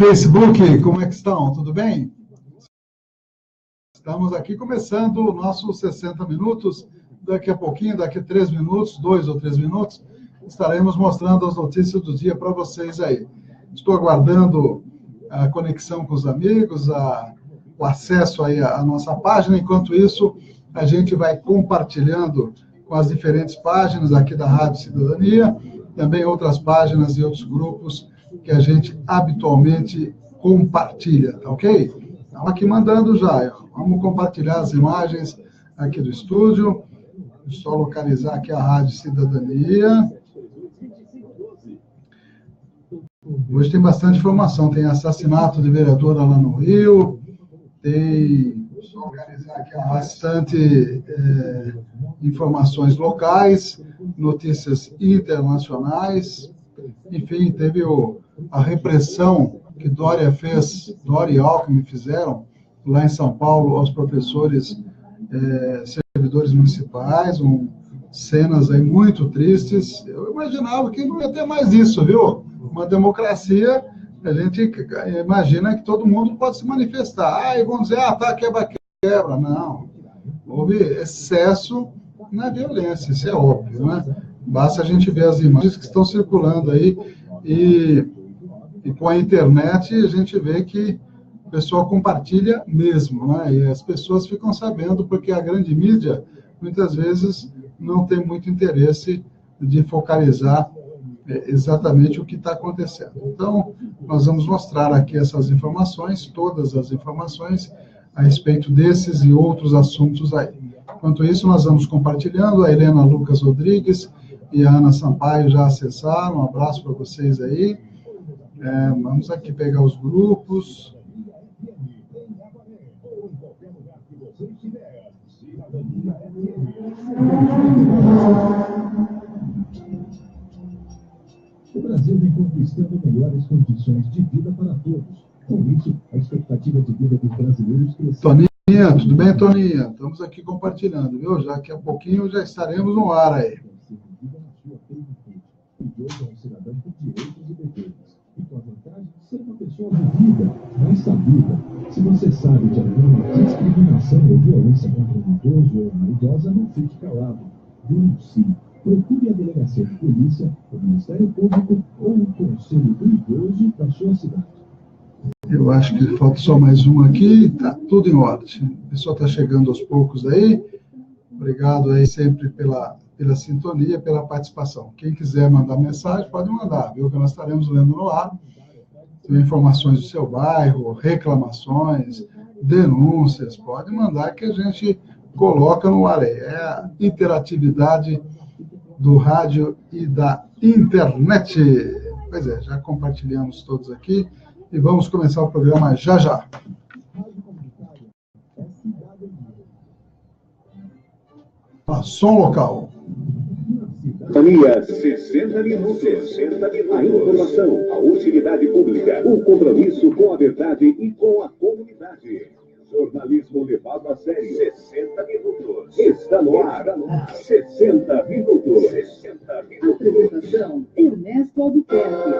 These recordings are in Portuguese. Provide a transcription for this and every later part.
Facebook, como é que estão? Tudo bem? Estamos aqui começando o nosso 60 minutos. Daqui a pouquinho, daqui a 3 minutos, 2 ou 3 minutos, estaremos mostrando as notícias do dia para vocês aí. Estou aguardando a conexão com os amigos, o acesso aí à nossa página. Enquanto isso, a gente vai compartilhando com as diferentes páginas aqui da Rádio Cidadania, também outras páginas e outros grupos que a gente habitualmente compartilha, tá ok? Estamos aqui mandando já, vamos compartilhar as imagens aqui do estúdio. Deixa eu só localizar aqui a Rádio Cidadania. Hoje tem bastante informação, tem assassinato de vereadora lá no Rio, tem bastante informações locais, notícias internacionais, enfim, teve a repressão que Dória e Alckmin fizeram lá em São Paulo aos professores servidores municipais, cenas aí muito tristes. Eu imaginava que não ia ter mais isso, viu? Uma democracia, a gente imagina que todo mundo pode se manifestar. E vão dizer, tá, quebra. Não. Houve excesso na violência, isso é óbvio, né? Basta a gente ver as imagens que estão circulando aí e com a internet a gente vê que o pessoal compartilha mesmo, né? E as pessoas ficam sabendo porque a grande mídia, muitas vezes, não tem muito interesse de focalizar exatamente o que está acontecendo. Então, nós vamos mostrar aqui essas informações, todas as informações a respeito desses e outros assuntos aí. Enquanto isso, nós vamos compartilhando. A Helena Lucas Rodrigues e a Ana Sampaio já acessaram. Um abraço para vocês aí. Vamos aqui pegar os grupos. O Brasil vem conquistando melhores condições de vida para todos. Com isso, a expectativa de vida dos brasileiros cresceu. Toninha, tudo bem, Toninha? Estamos aqui compartilhando, viu? Já daqui a pouquinho já estaremos no ar aí. Hoje é um cidadão com direitos e deveres. E com a vantagem de ser uma pessoa vivida, mais sabida. Se você sabe de alguma discriminação ou violência contra um idoso ou uma idosa, não fique calado. Denuncie. Procure a delegacia de polícia, o Ministério Público ou o Conselho do Idoso da sua cidade. Eu acho que falta só mais um aqui, tá tudo em ordem. O pessoal está chegando aos poucos aí. Obrigado aí sempre pela sintonia, pela participação. Quem quiser mandar mensagem, pode mandar, viu? Que nós estaremos lendo no ar. Tem informações do seu bairro, reclamações, denúncias, pode mandar que a gente coloca no ar aí. É a interatividade do rádio e da internet. Pois é, já compartilhamos todos aqui e vamos começar o programa já. Som local. Sintonia 60 minutos. 60 minutos. A informação, a utilidade pública, o compromisso com a verdade e com a comunidade. Jornalismo levado a sério. 60 minutos. Está no ar. 60 minutos. 60 minutos. Apresentação: Ernesto Albuquerque.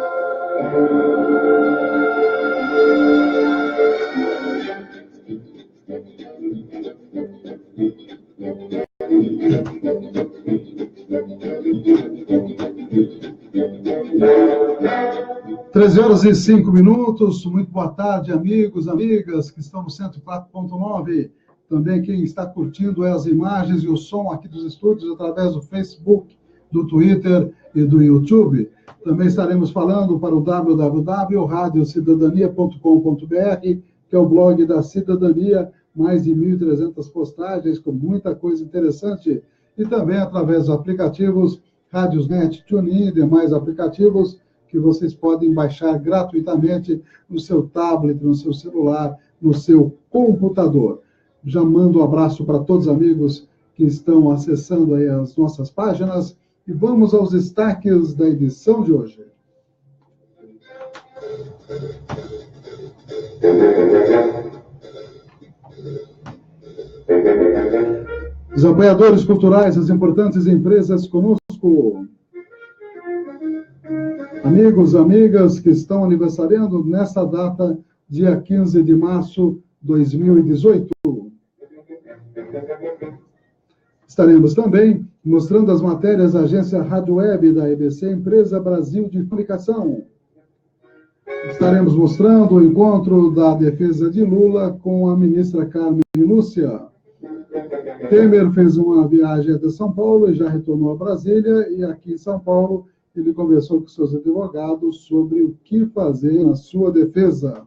Treze horas e 5 minutos. Muito boa tarde, amigos, amigas que estão no 104.9. Também quem está curtindo as imagens e o som aqui dos estúdios através do Facebook, do Twitter e do YouTube. Também estaremos falando para o www.radiocidadania.com.br, que é o blog da Cidadania, mais de 1.300 postagens com muita coisa interessante. E também através dos aplicativos Radiosnet, TuneIn e demais aplicativos que vocês podem baixar gratuitamente no seu tablet, no seu celular, no seu computador. Já mando um abraço para todos os amigos que estão acessando aí as nossas páginas e vamos aos destaques da edição de hoje. Os apoiadores culturais, as importantes empresas conosco. Amigos, amigas que estão aniversariando nessa data, dia 15 de março de 2018. Estaremos também mostrando as matérias da agência Rádio Web da EBC, Empresa Brasil de Comunicação. Estaremos mostrando o encontro da defesa de Lula com a ministra Carmen Lúcia. Temer fez uma viagem até São Paulo e já retornou a Brasília, e aqui em São Paulo ele conversou com seus advogados sobre o que fazer na sua defesa.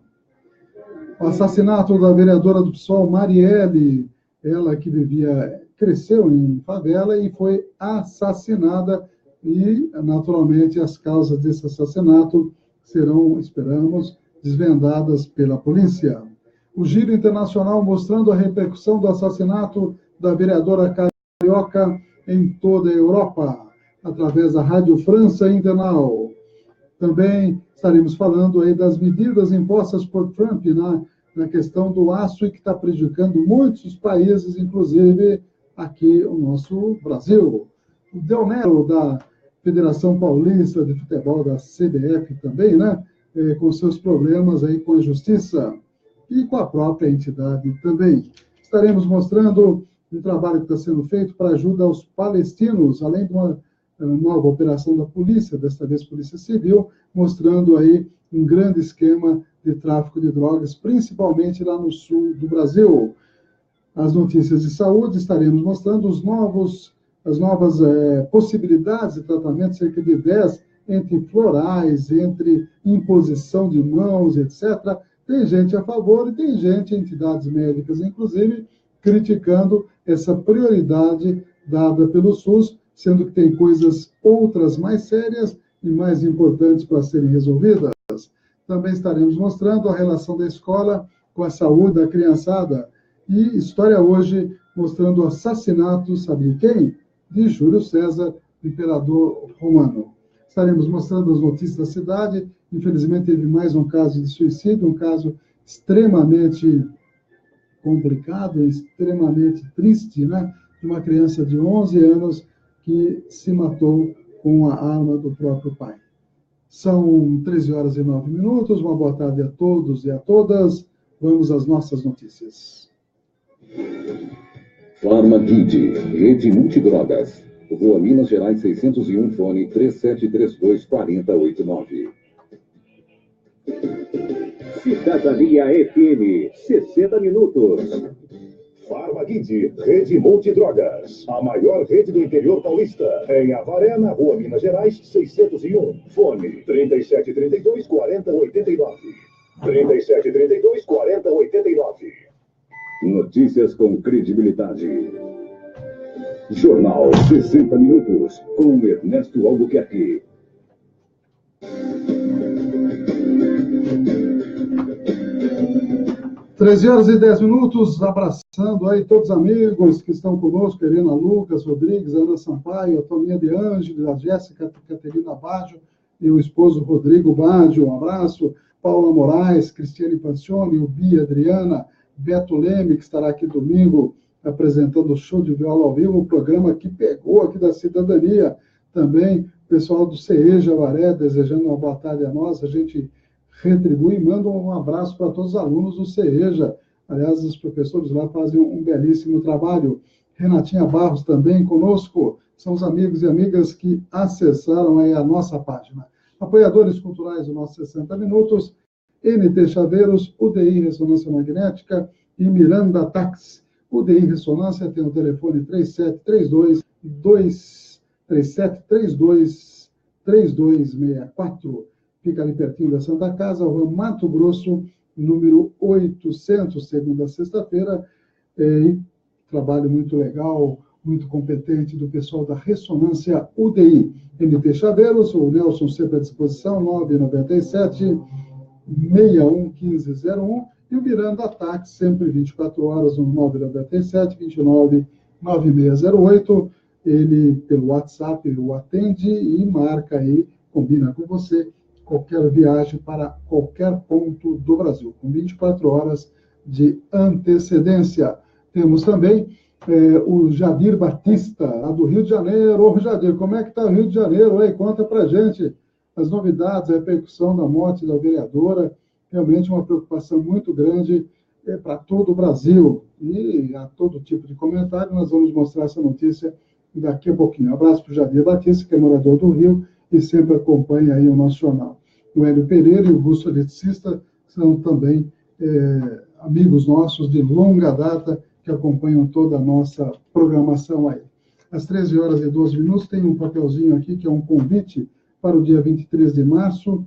O assassinato da vereadora do PSOL, Marielle, ela que cresceu em favela e foi assassinada, e naturalmente as causas desse assassinato serão, esperamos, desvendadas pela polícia. O giro internacional mostrando a repercussão do assassinato da vereadora carioca em toda a Europa, através da Rádio França Internacional. Também estaremos falando aí das medidas impostas por Trump na questão do aço, e que está prejudicando muitos países, inclusive aqui o nosso Brasil. O Del Nero, da Federação Paulista de Futebol, da CBF também, né? Com seus problemas aí com a justiça e com a própria entidade também. Estaremos mostrando um trabalho que está sendo feito para ajuda aos palestinos, além de uma nova operação da polícia, desta vez Polícia Civil, mostrando aí um grande esquema de tráfico de drogas, principalmente lá no sul do Brasil. As notícias de saúde, estaremos mostrando as novas possibilidades de tratamento, cerca de 10, entre florais, entre imposição de mãos, etc. Tem gente a favor e tem gente, entidades médicas, inclusive, criticando essa prioridade dada pelo SUS, sendo que tem coisas outras mais sérias e mais importantes para serem resolvidas. Também estaremos mostrando a relação da escola com a saúde da criançada. E História Hoje, mostrando o assassinato, sabe de quem? De Júlio César, imperador romano. Estaremos mostrando as notícias da cidade. Infelizmente, teve mais um caso de suicídio, um caso extremamente complicado, extremamente triste, né? De uma criança de 11 anos que se matou com a arma do próprio pai. São 13 horas e 9 minutos. Uma boa tarde a todos e a todas. Vamos às nossas notícias. Farmagide, Rede Multidrogas. Rua Minas Gerais 601, fone 3732-4089. Cidadania FM, 60 minutos. Farmagide, Rede Multidrogas. A maior rede do interior paulista. Em Avaré, na Rua Minas Gerais 601. Fone 3732-4089. 3732-4089. Notícias com credibilidade. Jornal 60 Minutos, com Ernesto Albuquerque. 13 horas e 10 minutos, abraçando aí todos os amigos que estão conosco, Helena Lucas Rodrigues, Ana Sampaio, a Toninha de Ângelo, a Jéssica Caterina Baggio e o esposo Rodrigo Baggio, um abraço, Paula Moraes, Cristiane Pancioni, o Bia Adriana, Beto Leme, que estará aqui domingo apresentando o show de viola ao vivo, o programa que pegou aqui da cidadania. Também o pessoal do CEJA Avaré, desejando uma boa tarde a nós. A gente retribui e manda um abraço para todos os alunos do CEJA. Aliás, os professores lá fazem um belíssimo trabalho. Renatinha Barros também conosco. São os amigos e amigas que acessaram aí a nossa página. Apoiadores culturais do nosso 60 Minutos, NT Chaveiros, UDI Ressonância Magnética e Miranda Tax. UDI Ressonância tem o telefone 3732-3264. Fica ali pertinho da Santa Casa, Rua Mato Grosso, número 800, segunda a sexta-feira. Trabalho muito legal, muito competente do pessoal da Ressonância UDI. NT Chaveiros, o Nelson sempre à disposição, 997-611501. E o Miranda Ataque, sempre 24 horas, no 997-29-9608. Ele, pelo WhatsApp, o atende e marca aí, combina com você, qualquer viagem para qualquer ponto do Brasil, com 24 horas de antecedência. Temos também o Jadir Batista, lá do Rio de Janeiro. Ô, Jadir, como é que está o Rio de Janeiro? Aí, conta pra gente. as novidades, a repercussão da morte da vereadora, realmente uma preocupação muito grande para todo o Brasil. E a todo tipo de comentário, nós vamos mostrar essa notícia daqui a pouquinho. Um abraço para o Javier Batista, que é morador do Rio e sempre acompanha aí o nosso jornal. O Hélio Pereira e o Augusto Eletricista são também amigos nossos de longa data que acompanham toda a nossa programação aí. Às 13h12, tem um papelzinho aqui que é um convite para o dia 23 de março,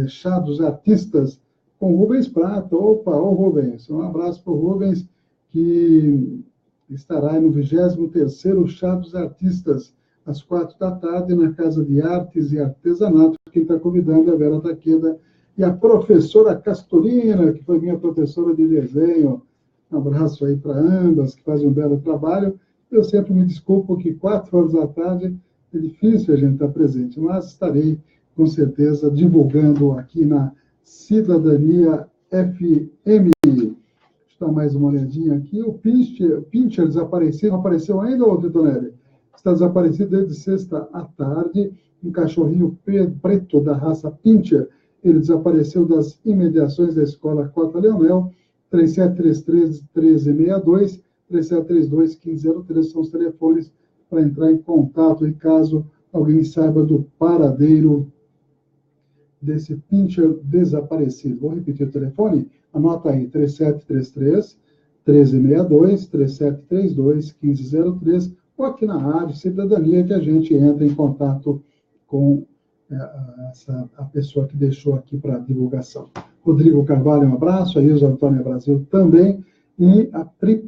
Chá dos Artistas, com Rubens Prata. Opa, ô Rubens, um abraço para o Rubens, que estará no 23º Chá dos Artistas, às 16h, na Casa de Artes e Artesanato. Quem está convidando é a Vera Taqueda e a professora Castorina, que foi minha professora de desenho. Um abraço aí para ambas, que fazem um belo trabalho. Eu sempre me desculpo que 4h é difícil a gente estar presente, mas estarei, com certeza, divulgando aqui na Cidadania FM. Deixa eu dar mais uma olhadinha aqui. O Pincher desapareceu. Não apareceu ainda, ô Titonelli? Está desaparecido desde sexta à tarde. Um cachorrinho preto da raça Pinscher. Ele desapareceu das imediações da escola Cota Leonel. 3733-1362, 3732-1503 são os telefones para entrar em contato, e caso alguém saiba do paradeiro desse Pinscher desaparecido. Vou repetir o telefone, anota aí, 3733-1362, 3732-1503, ou aqui na Rádio Cidadania, que a gente entra em contato com a pessoa que deixou aqui para divulgação. Rodrigo Carvalho, um abraço, a Ilza Antônia Brasil também, e a Pri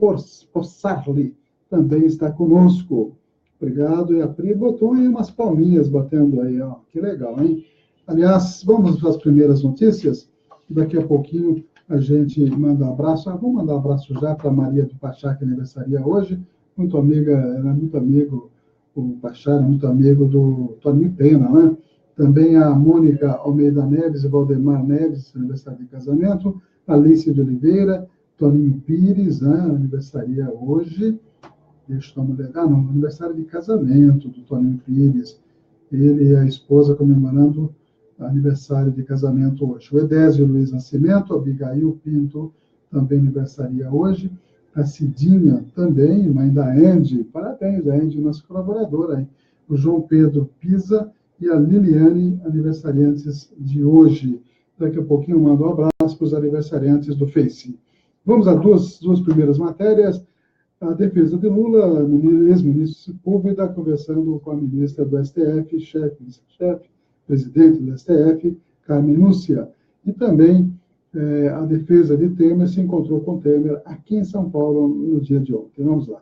Possarli também está conosco. Obrigado, e a Pri botou aí umas palminhas batendo aí, ó, que legal, hein? Aliás, vamos para as primeiras notícias, daqui a pouquinho a gente manda um abraço. Vou mandar um abraço já para a Maria do Pachá, que aniversaria hoje, muito amiga, ela é muito amigo, o Pachá é muito amigo do Toninho Pena, né? Também a Mônica Almeida Neves e Valdemar Neves, aniversário de casamento. Alice de Oliveira, Toninho Pires, né, aniversaria hoje. Deixa eu dar uma olhada. Não, aniversário de casamento do Toninho Pires. Ele e a esposa comemorando aniversário de casamento hoje. O Edésio Luiz Nascimento, a Abigail Pinto, também aniversaria hoje. A Cidinha também, mãe da Andy. Parabéns, a Andy, nossa colaboradora. Hein? O João Pedro Pisa e a Liliane, aniversariantes de hoje. Daqui a pouquinho eu mando um abraço para os aniversariantes do Face. Vamos a duas primeiras matérias. A defesa de Lula, ex-ministro Sepúlveda, conversando com a ministra do STF, chefe, presidente do STF, Carmen Lúcia. E também a defesa de Temer se encontrou com Temer aqui em São Paulo no dia de ontem. Vamos lá.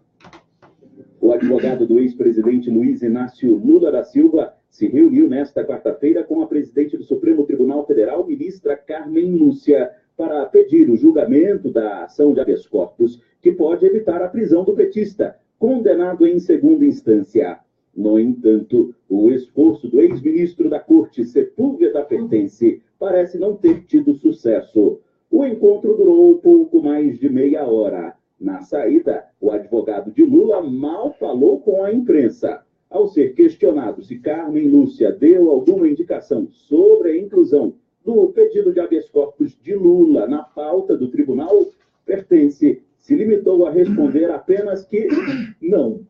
O advogado do ex-presidente Luiz Inácio Lula da Silva se reuniu nesta quarta-feira com a presidente do Supremo Tribunal Federal, ministra Carmen Lúcia, para pedir o julgamento da ação de habeas corpus, que pode evitar a prisão do petista, condenado em segunda instância. No entanto, o esforço do ex-ministro da Corte, Sepúlveda Pertence, parece não ter tido sucesso. O encontro durou pouco mais de meia hora. Na saída, o advogado de Lula mal falou com a imprensa. Ao ser questionado se Carmen Lúcia deu alguma indicação sobre a inclusão do pedido de habeas corpus de Lula na pauta do tribunal, Pertence se limitou a responder apenas que não.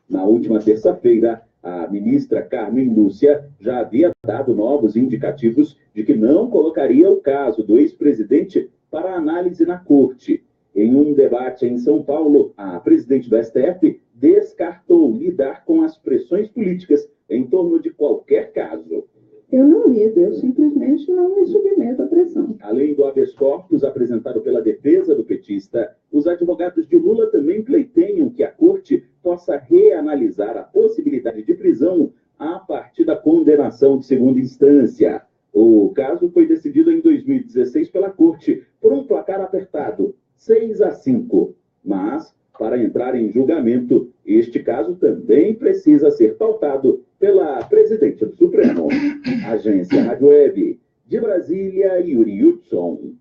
Na última terça-feira, a ministra Carmen Lúcia já havia dado novos indicativos de que não colocaria o caso do ex-presidente para análise na corte. Em um debate em São Paulo, a presidente do STF descartou lidar com as pressões políticas em torno de qualquer caso. Eu não lido, eu simplesmente não me submeto à pressão. Além do habeas corpus apresentado pela defesa do petista, os advogados de Lula também pleiteiam que a corte possa reanalisar a possibilidade de prisão a partir da condenação de segunda instância. O caso foi decidido em 2016 pela corte por um placar apertado, 6-5. Mas, para entrar em julgamento, este caso também precisa ser pautado pela presidente do Supremo. Agência Rádio Web, de Brasília, Yuri Hudson.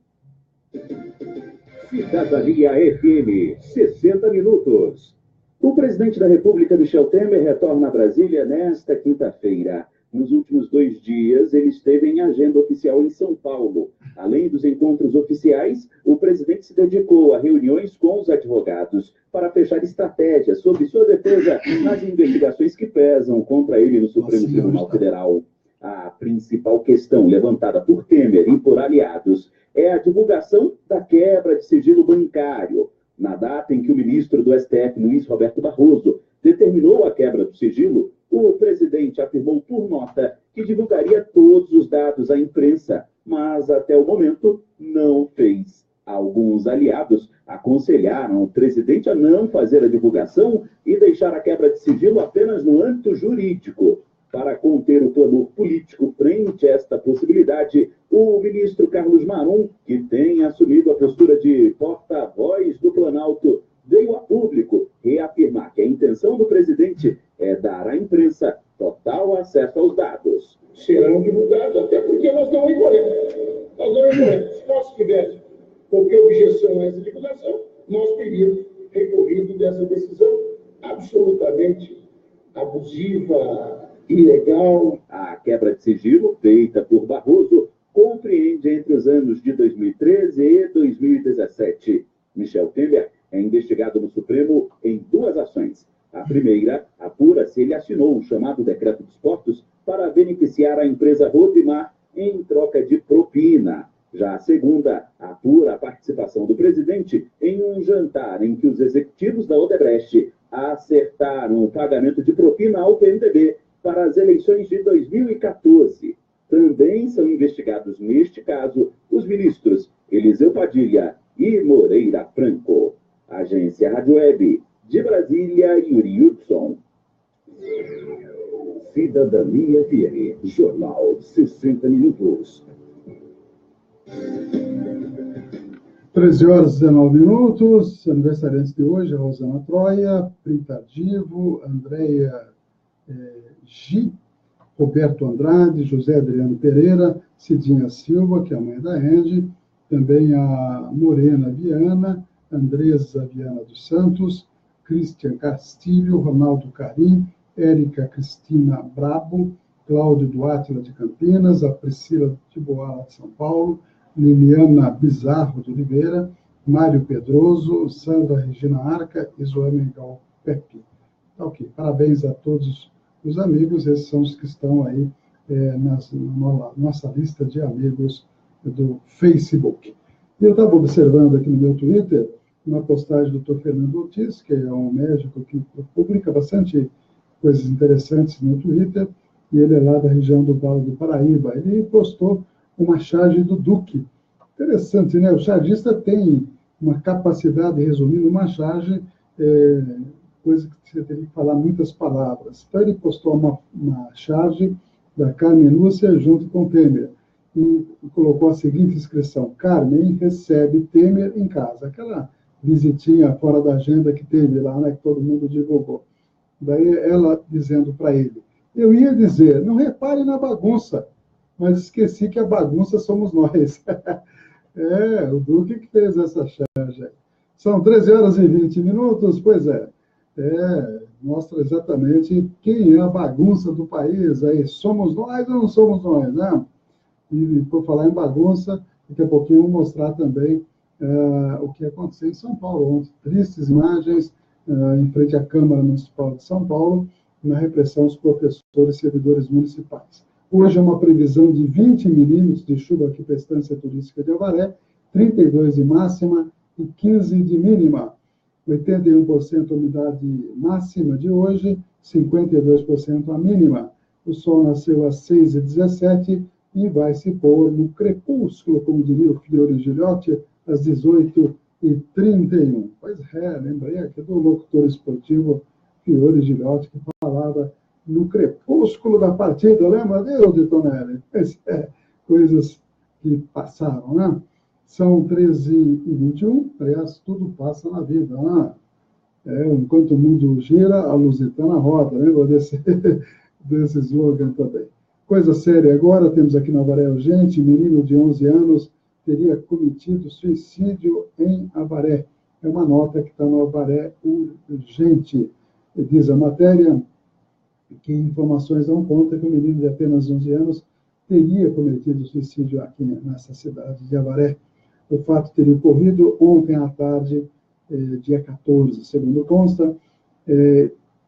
Cidadania FM, 60 minutos. O presidente da República, Michel Temer, retorna a Brasília nesta quinta-feira. Nos últimos 2 dias, ele esteve em agenda oficial em São Paulo. Além dos encontros oficiais, o presidente se dedicou a reuniões com os advogados para fechar estratégias sobre sua defesa nas investigações que pesam contra ele no Supremo Tribunal Federal. A principal questão levantada por Temer e por aliados é a divulgação da quebra de sigilo bancário. Na data em que o ministro do STF, Luiz Roberto Barroso, determinou a quebra do sigilo, o presidente afirmou por nota que divulgaria todos os dados à imprensa, mas até o momento não fez. Alguns aliados aconselharam o presidente a não fazer a divulgação e deixar a quebra de sigilo apenas no âmbito jurídico. Para conter o clamor político frente a esta possibilidade, o ministro Carlos Marum, que tem assumido a postura de porta-voz do Planalto, veio a público reafirmar que a intenção do presidente é dar à imprensa total acesso aos dados. Serão divulgados, até porque nós não encolhemos. Se nós tivéssemos qualquer objeção a essa divulgação, nós teríamos recorrido dessa decisão absolutamente abusiva, ilegal. A quebra de sigilo feita por Barroso compreende entre os anos de 2013 e 2017. Michel Temer é investigado no Supremo em 2 ações. A primeira apura se ele assinou o chamado Decreto dos Portos para beneficiar a empresa Rodimar em troca de propina. Já a segunda apura a participação do presidente em um jantar em que os executivos da Odebrecht acertaram o pagamento de propina ao PMDB para as eleições de 2014. Também são investigados neste caso os ministros Eliseu Padilha e Moreira Franco. Agência Rádio Web, de Brasília, Yuri Hudson. Cidadania FM, Jornal 60 Minutos. 13 horas e 19 minutos, aniversariantes de hoje, a Rosana Troia, Pritadivo, Andréia G, Roberto Andrade, José Adriano Pereira, Cidinha Silva, que é a mãe da Andy, também a Morena Viana, Andresa Viana dos Santos, Cristian Castilho, Ronaldo Carim, Érica Cristina Brabo, Cláudio Duarte de Campinas, a Priscila de Boala de São Paulo, Liliana Bizarro de Oliveira, Mário Pedroso, Sandra Regina Arca e Zoé Mengal Pepe. Ok, parabéns a todos os amigos, esses são os que estão aí na nossa lista de amigos do Facebook. E eu estava observando aqui no meu Twitter uma postagem do Dr. Fernando Ortiz, que é um médico que publica bastante coisas interessantes no Twitter, e ele é lá da região do Vale do Paraíba. Ele postou uma charge do Duque. Interessante, né? O chargista tem uma capacidade de resumir numa charge, coisa que você tem que falar muitas palavras. Então, ele postou uma charge da Carmen Lúcia junto com Temer, e colocou a seguinte inscrição: Carmen recebe Temer em casa. Aquela visitinha fora da agenda que teve lá, né, que todo mundo divulgou. Daí ela dizendo para ele: eu ia dizer, não repare na bagunça, mas esqueci que a bagunça somos nós. O Duque que fez essa charge. São 13 horas e 20 minutos, pois é. Mostra exatamente quem é a bagunça do país. Aí, somos nós ou não somos nós, né? E por falar em bagunça, daqui a pouquinho eu vou mostrar também o que aconteceu em São Paulo ontem. Tristes imagens em frente à Câmara Municipal de São Paulo, na repressão aos professores e servidores municipais. Hoje é uma previsão de 20 milímetros de chuva aqui para a Estância Turística de Avaré, 32 de máxima e 15 de mínima. 81% a umidade máxima de hoje, 52% a mínima. O sol nasceu às 6h17 e vai se pôr no crepúsculo, como diria o Fiore Gilhote, às 18h31. Pois lembrei aqui do locutor esportivo Fiore Gilhote, que falava no crepúsculo da partida, lembra dele, de Tonelli? Coisas que passaram, né? São 13h21, aliás, tudo passa na vida, né? Enquanto o mundo gira, a Lusitana roda, lembra desse slogan também. Coisa séria agora, temos aqui no Avaré Urgente, menino de 11 anos teria cometido suicídio em Avaré. É uma nota que está no Avaré Urgente. Diz a matéria: que informações dão conta que o menino de apenas 11 anos teria cometido suicídio aqui nessa cidade de Avaré. O fato teria ocorrido ontem à tarde, dia 14. Segundo consta,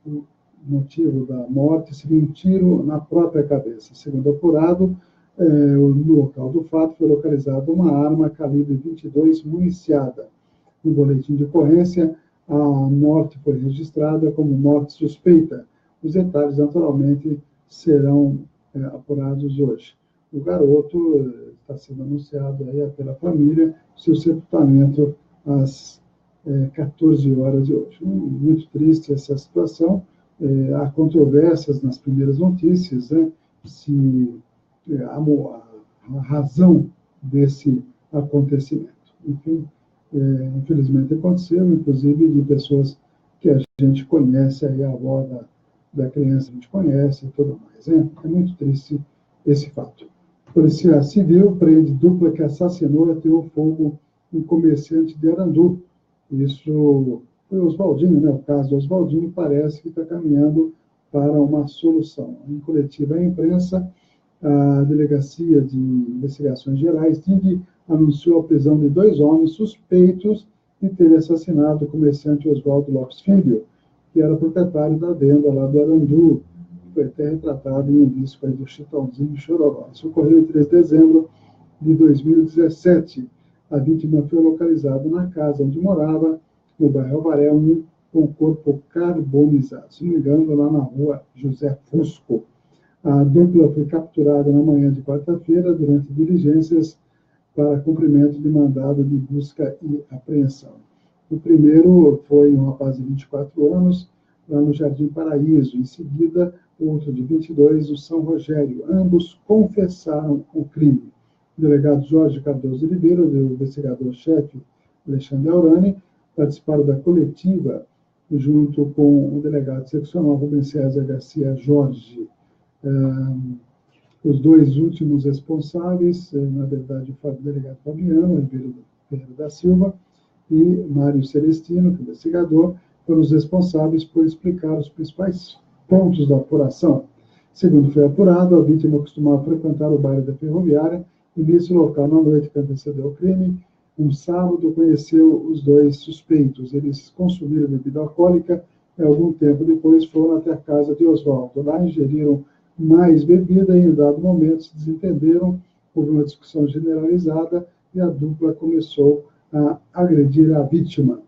o motivo da morte seria um tiro na própria cabeça. Segundo apurado, no local do fato foi localizada uma arma calibre 22 municiada. No boletim de ocorrência, a morte foi registrada como morte suspeita. Os detalhes, naturalmente, serão apurados hoje. O garoto está sendo anunciado aí pela família, seu sepultamento às 14 horas de hoje. Muito triste essa situação. Há controvérsias nas primeiras notícias, né, se a razão desse acontecimento. Enfim, infelizmente aconteceu, inclusive de pessoas que a gente conhece, aí a avó da criança a gente conhece e tudo mais. É muito triste esse fato. Polícia Civil prende dupla que assassinou e ateou fogo um comerciante de Arandu. Isso foi Oswaldinho, né? O caso do Oswaldinho parece que está caminhando para uma solução. Em coletiva à imprensa, a Delegacia de Investigações Gerais, DIG, anunciou a prisão de 2 homens suspeitos de ter assassinado o comerciante Oswaldo Lopes Filho, que era proprietário da venda lá do Arandu, que foi até retratado em um disco aí do Chitãozinho Chororó. Isso ocorreu em 3 de dezembro de 2017. A vítima foi localizada na casa onde morava, no bairro Avaré 1, com o corpo carbonizado. Se não me engano, lá na rua José Fusco. A dupla foi capturada na manhã de quarta-feira durante diligências para cumprimento de mandado de busca e apreensão. O primeiro foi um rapaz de 24 anos, lá no Jardim Paraíso. Em seguida, outro de 22, o São Rogério. Ambos confessaram o crime. O delegado Jorge Cardoso Oliveira, o investigador-chefe Alexandre Aurani, participaram da coletiva junto com o delegado seccional Rubens César Garcia Jorge. Os 2 últimos responsáveis, na verdade, o delegado Fabiano Ribeiro da Silva e Mário Celestino, que é investigador, foram os responsáveis por explicar os principais pontos da apuração. Segundo foi apurado, a vítima costumava frequentar o baile da Ferroviária e, nesse local, na noite que antecedeu o crime, um sábado, conheceu os 2 suspeitos. Eles consumiram bebida alcoólica e, algum tempo depois, foram até a casa de Oswaldo. Lá ingeriram mais bebida e, em dado momento, se desentenderam, houve uma discussão generalizada e a dupla começou a agredir a vítima.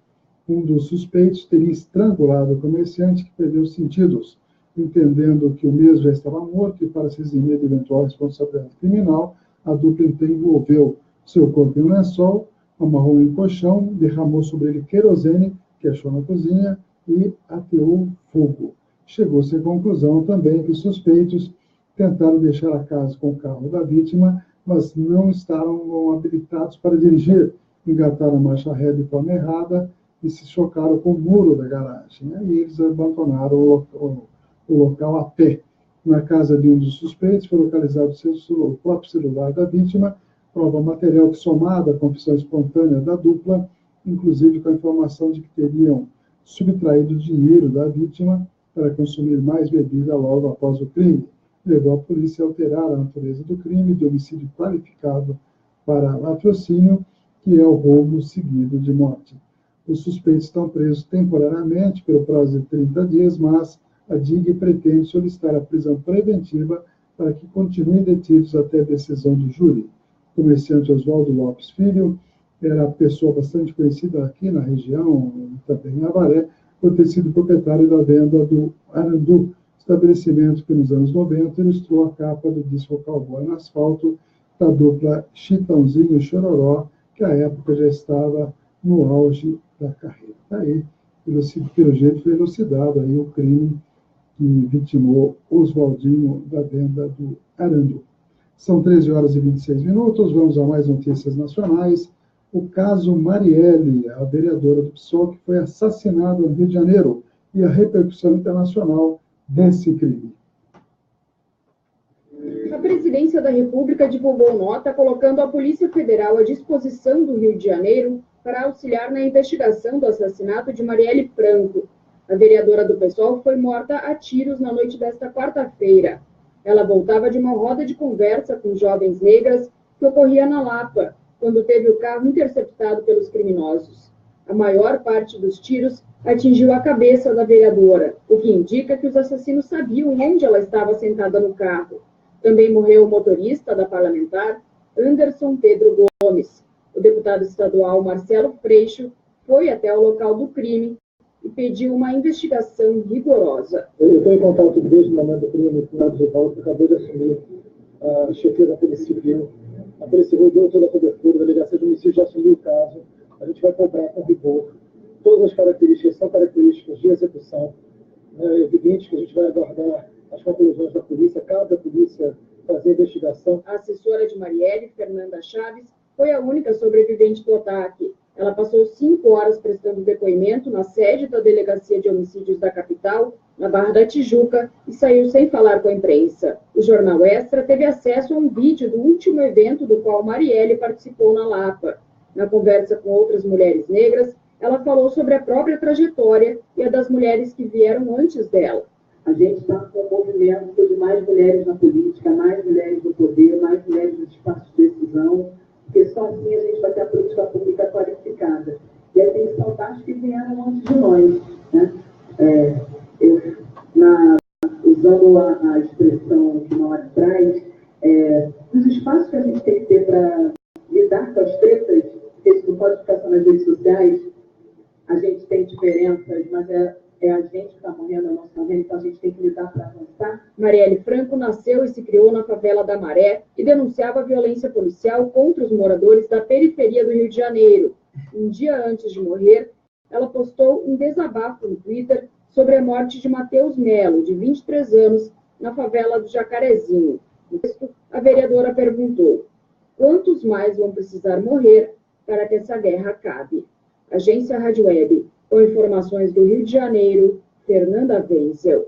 Um dos suspeitos teria estrangulado o comerciante, que perdeu os sentidos. Entendendo que o mesmo já estava morto e, para se eximir de eventual responsabilidade criminal, a dupla então envolveu seu corpo em um lençol, amarrou em colchão, derramou sobre ele querosene, que achou na cozinha, e ateou fogo. Chegou-se à conclusão também que os suspeitos tentaram deixar a casa com o carro da vítima, mas não estavam habilitados para dirigir. Engataram a marcha ré de forma errada e se chocaram com o muro da garagem. Aí eles abandonaram o local a pé. Na casa de um dos suspeitos foi localizado o próprio celular da vítima, prova material que, somada à confissão espontânea da dupla, inclusive com a informação de que teriam subtraído dinheiro da vítima para consumir mais bebida logo após o crime, levou a polícia a alterar a natureza do crime de homicídio qualificado para latrocínio, que é o roubo seguido de morte. Os suspeitos estão presos temporariamente pelo prazo de 30 dias, mas a DIG pretende solicitar a prisão preventiva para que continuem detidos até a decisão do júri. O comerciante Oswaldo Lopes Filho era pessoa bastante conhecida aqui na região, também em Avaré, por ter sido proprietário da venda do Arandu, estabelecimento que nos anos 90 ilustrou a capa do disco Cowboy no Asfalto, da dupla Chitãozinho e Chororó, que à época já estava no auge da carreira. Aí, pelo jeito, foi elucidado aí o crime que vitimou Oswaldinho da venda do Arandu. São 13 horas e 26 minutos, vamos a mais notícias nacionais. O caso Marielle, a vereadora do PSOL, que foi assassinada no Rio de Janeiro, e a repercussão internacional desse crime. A Presidência da República divulgou nota colocando a Polícia Federal à disposição do Rio de Janeiro para auxiliar na investigação do assassinato de Marielle Franco. A vereadora do PSOL foi morta a tiros na noite desta quarta-feira. Ela voltava de uma roda de conversa com jovens negras que ocorria na Lapa, quando teve o carro interceptado pelos criminosos. A maior parte dos tiros atingiu a cabeça da vereadora, o que indica que os assassinos sabiam onde ela estava sentada no carro. Também morreu o motorista da parlamentar, Anderson Pedro Gomes. O deputado estadual Marcelo Freixo foi até o local do crime e pediu uma investigação rigorosa. Eu estou em contato desde o momento do crime, o Fernando Rivaldo, que acabou de assumir a chefia da Polícia Civil. A Polícia Civil deu toda a cobertura, a Delegacia de Homicídio já assumiu o caso. A gente vai cobrar com rigor. Todas as características são características de execução. É evidente que a gente vai aguardar as conclusões da polícia, cabe a polícia fazer a investigação. A assessora de Marielle, Fernanda Chaves, foi a única sobrevivente do ataque. Ela passou 5 horas prestando depoimento na sede da Delegacia de Homicídios da capital, na Barra da Tijuca, e saiu sem falar com a imprensa. O Jornal Extra teve acesso a um vídeo do último evento do qual Marielle participou na Lapa. Na conversa com outras mulheres negras, ela falou sobre a própria trajetória e a das mulheres que vieram antes dela. A gente está com um movimento de mais mulheres na política, mais mulheres no poder, mais mulheres nos espaços de decisão, porque só assim a gente vai ter a política pública qualificada. E aí tem que saltar as que vieram antes de nós. Né? Usando a expressão de uma hora atrás, os espaços que a gente tem que ter para lidar com as tretas, porque isso não pode ficar só nas redes sociais, a gente tem diferenças, mas é a gente que está morrendo, é o nosso morrendo, então a gente tem que lidar para avançar. Marielle Franco nasceu e se criou na favela da Maré e denunciava a violência policial contra os moradores da periferia do Rio de Janeiro. Um dia antes de morrer, ela postou um desabafo no Twitter sobre a morte de Matheus Melo, de 23 anos, na favela do Jacarezinho. No texto, a vereadora perguntou: quantos mais vão precisar morrer para que essa guerra acabe? Agência Rádio Web. Com informações do Rio de Janeiro, Fernanda Wenzel.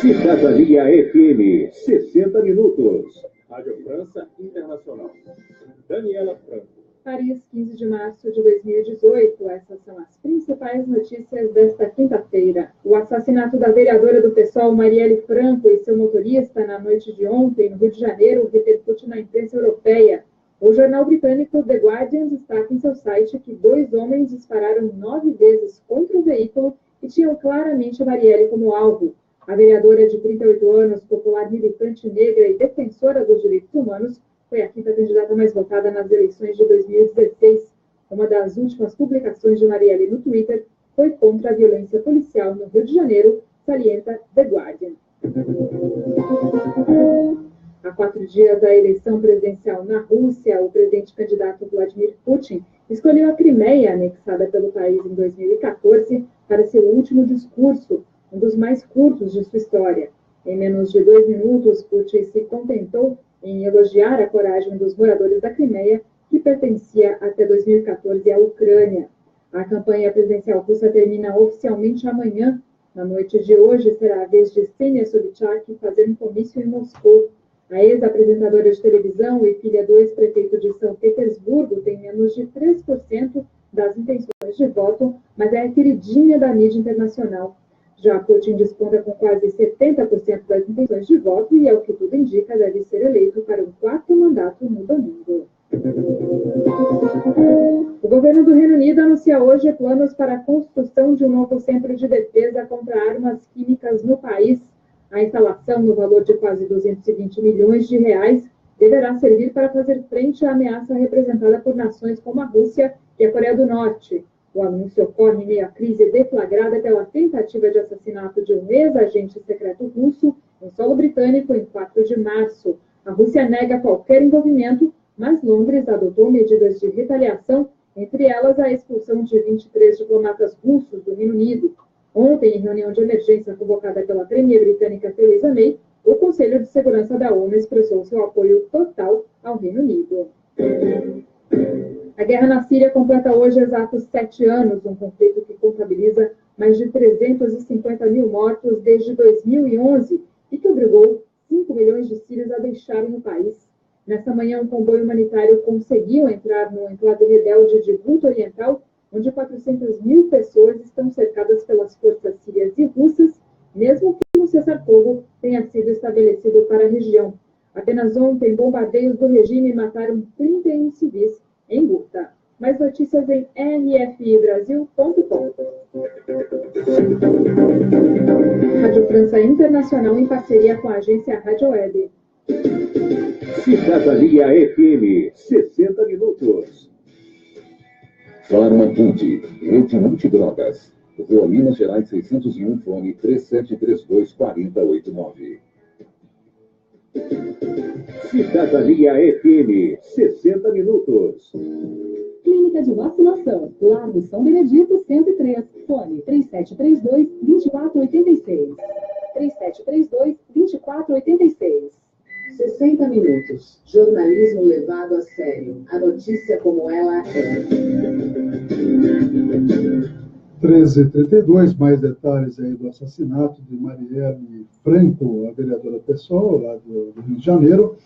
Cidadania FM, 60 minutos. Rádio França Internacional. Daniela Franco. Paris, 15 de março de 2018. Essas são as principais notícias desta quinta-feira. O assassinato da vereadora do PSOL, Marielle Franco, e seu motorista na noite de ontem, no Rio de Janeiro, repercute na imprensa europeia. O jornal britânico The Guardian destaca em seu site que 2 homens dispararam 9 vezes contra o veículo e tinham claramente a Marielle como alvo. A vereadora de 38 anos, popular militante negra e defensora dos direitos humanos, foi a 5ª candidata mais votada nas eleições de 2016. Uma das últimas publicações de Marielle no Twitter foi contra a violência policial no Rio de Janeiro, salienta The Guardian. Há 4 dias da eleição presidencial na Rússia, o presidente candidato Vladimir Putin escolheu a Crimeia, anexada pelo país em 2014, para seu último discurso, um dos mais curtos de sua história. Em menos de 2 minutos, Putin se contentou em elogiar a coragem dos moradores da Crimeia, que pertencia até 2014 à Ucrânia. A campanha presidencial russa termina oficialmente amanhã. Na noite de hoje, será a vez de Ksenia Sobchak fazer um comício em Moscou. A ex-apresentadora de televisão e filha do ex-prefeito de São Petersburgo tem menos de 3% das intenções de voto, mas é a queridinha da mídia internacional. Já Putin desponta com quase 70% das intenções de voto e, ao que tudo indica, deve ser eleito para um 4º mandato no domingo. O governo do Reino Unido anuncia hoje planos para a construção de um novo centro de defesa contra armas químicas no país. A instalação, no valor de quase 220 milhões de reais, deverá servir para fazer frente à ameaça representada por nações como a Rússia e a Coreia do Norte. O anúncio ocorre em meio à crise deflagrada pela tentativa de assassinato de um ex-agente secreto russo em solo britânico em 4 de março. A Rússia nega qualquer envolvimento, mas Londres adotou medidas de retaliação, entre elas a expulsão de 23 diplomatas russos do Reino Unido. Ontem, em reunião de emergência convocada pela premier britânica Theresa May, o Conselho de Segurança da ONU expressou seu apoio total ao Reino Unido. A guerra na Síria completa hoje exatos 7 anos, um conflito que contabiliza mais de 350 mil mortos desde 2011 e que obrigou 5 milhões de sírios a deixarem o país. Nesta manhã, um comboio humanitário conseguiu entrar no enclave rebelde de Ghouta Oriental onde 400 mil pessoas estão cercadas pelas forças sírias e russas, mesmo que um cessar-fogo tenha sido estabelecido para a região. Apenas ontem, bombardeios do regime mataram 31 civis em Ghouta. Mais notícias em rfibrasil.com. Rádio França Internacional em parceria com a agência Rádio Web. Cidadania FM, 60 minutos. Farmacante, rede multidrogas. Rua Minas Gerais 601, fone 3732-4089. Cidadania FM, 60 minutos. Clínica de Vacinação, Largo São Benedito 103, fone 3732-2486. 3732-2486. 60 minutos. Jornalismo levado a sério. A notícia como ela é. 13h32, mais detalhes aí do assassinato de Marielle Franco, a vereadora pessoal lá do Rio de Janeiro.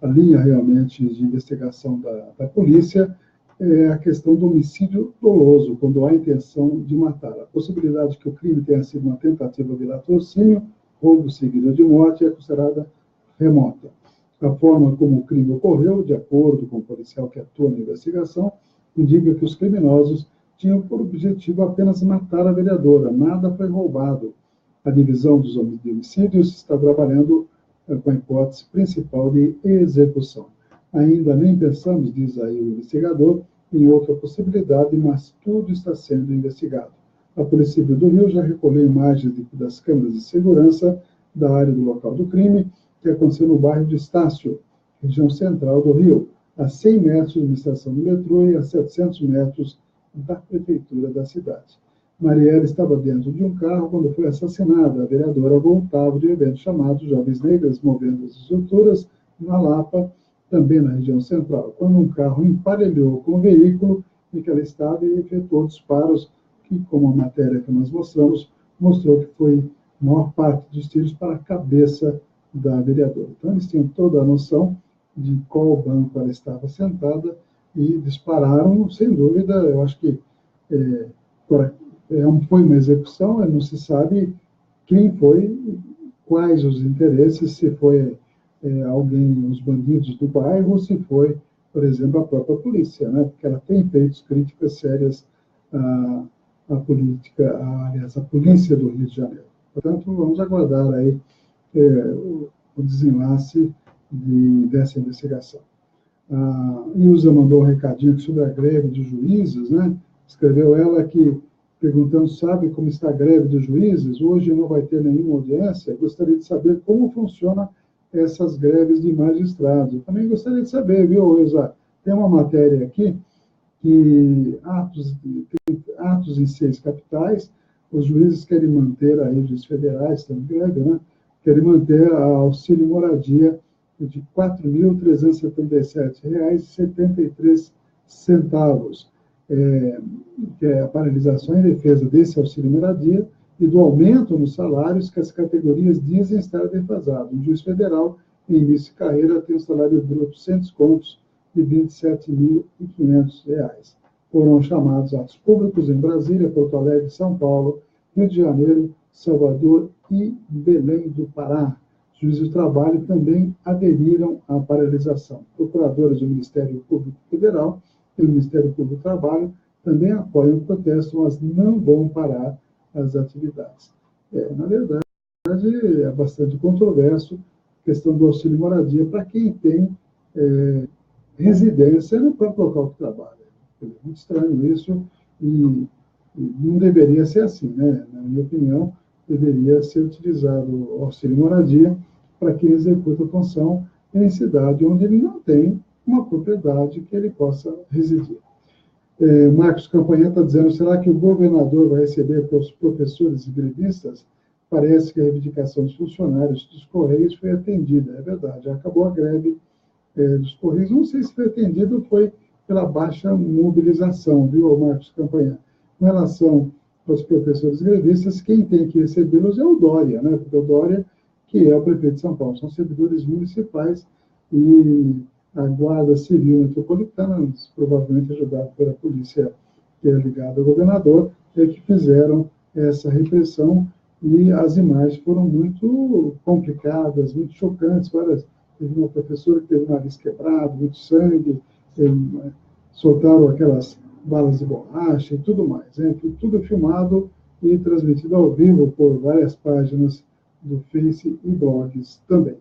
A linha realmente de investigação da polícia é a questão do homicídio doloso, quando há intenção de matar. A possibilidade que o crime tenha sido uma tentativa de latrocínio, roubo seguido de morte, é considerada remota. A forma como o crime ocorreu, de acordo com o policial que atua na investigação, indica que os criminosos tinham por objetivo apenas matar a vereadora, nada foi roubado. A divisão dos homicídios está trabalhando com a hipótese principal de execução. Ainda nem pensamos, diz aí o investigador, em outra possibilidade, mas tudo está sendo investigado. A Polícia Civil do Rio já recolheu imagens das câmeras de segurança da área do local do crime, que aconteceu no bairro de Estácio, região central do Rio, a 100 metros da estação do metrô e a 700 metros da prefeitura da cidade. Marielle estava dentro de um carro quando foi assassinada. A vereadora voltava de um evento chamado Jovens Negras Movendo as Estruturas, na Lapa, também na região central, quando um carro emparelhou com o veículo em que ela estava e efetuou disparos que, como a matéria que nós mostramos, mostrou que foi a maior parte dos tiros para a cabeça da vereadora. Então, eles tinham toda a noção de qual banco ela estava sentada e dispararam, sem dúvida. Eu acho que foi uma execução, não se sabe quem foi, quais os interesses, se foi alguém, os bandidos do bairro, ou se foi, por exemplo, a própria polícia, né? Porque ela tem feito críticas sérias à política, aliás, à polícia do Rio de Janeiro. Portanto, vamos aguardar aí o desenlace dessa investigação. A Ilza mandou um recadinho sobre a greve de juízes, né? Escreveu ela que, perguntando, sabe como está a greve de juízes? Hoje não vai ter nenhuma audiência. Gostaria de saber como funciona essas greves de magistrados. Eu também gostaria de saber, viu, Ilza? Tem uma matéria aqui que atos em 6 capitais, os juízes querem manter, aí, os federais estão em greve, né? Querem manter a auxílio moradia de R$ 4.377,73, que é a paralisação em defesa desse auxílio moradia e do aumento nos salários que as categorias dizem estar defasados. O juiz federal, em início de carreira, tem um salário bruto sem descontos de R$ 27.500. Foram chamados atos públicos em Brasília, Porto Alegre, São Paulo, Rio de Janeiro, Salvador e Belém do Pará. Os juízes do trabalho também aderiram à paralisação. Procuradores do Ministério Público Federal e do Ministério Público do Trabalho também apoiam o protesto, mas não vão parar as atividades. Na verdade, é bastante controverso a questão do auxílio moradia para quem tem residência no próprio local que trabalha. É muito estranho isso e não deveria ser assim, né? Na minha opinião, deveria ser utilizado o auxílio moradia para quem executa a função em cidade onde ele não tem uma propriedade que ele possa residir. Marcos Campanha está dizendo, será que o governador vai receber para os professores e grevistas? Parece que a reivindicação dos funcionários dos Correios foi atendida. É verdade, já acabou a greve dos Correios. Não sei se foi atendida ou foi pela baixa mobilização, viu, Marcos Campanha? Com relação aos professores grevistas, quem tem que recebê-los é o Dória, né? Porque o Dória, que é o prefeito de São Paulo, são servidores municipais e a Guarda Civil Metropolitana, provavelmente ajudada pela Polícia que é ligado ao governador, que fizeram essa repressão, e as imagens foram muito complicadas, muito chocantes. Teve uma professora que teve o nariz quebrado, muito sangue, soltaram aquelas balas de borracha e tudo mais. Foi tudo filmado e transmitido ao vivo por várias páginas do Face e blogs também.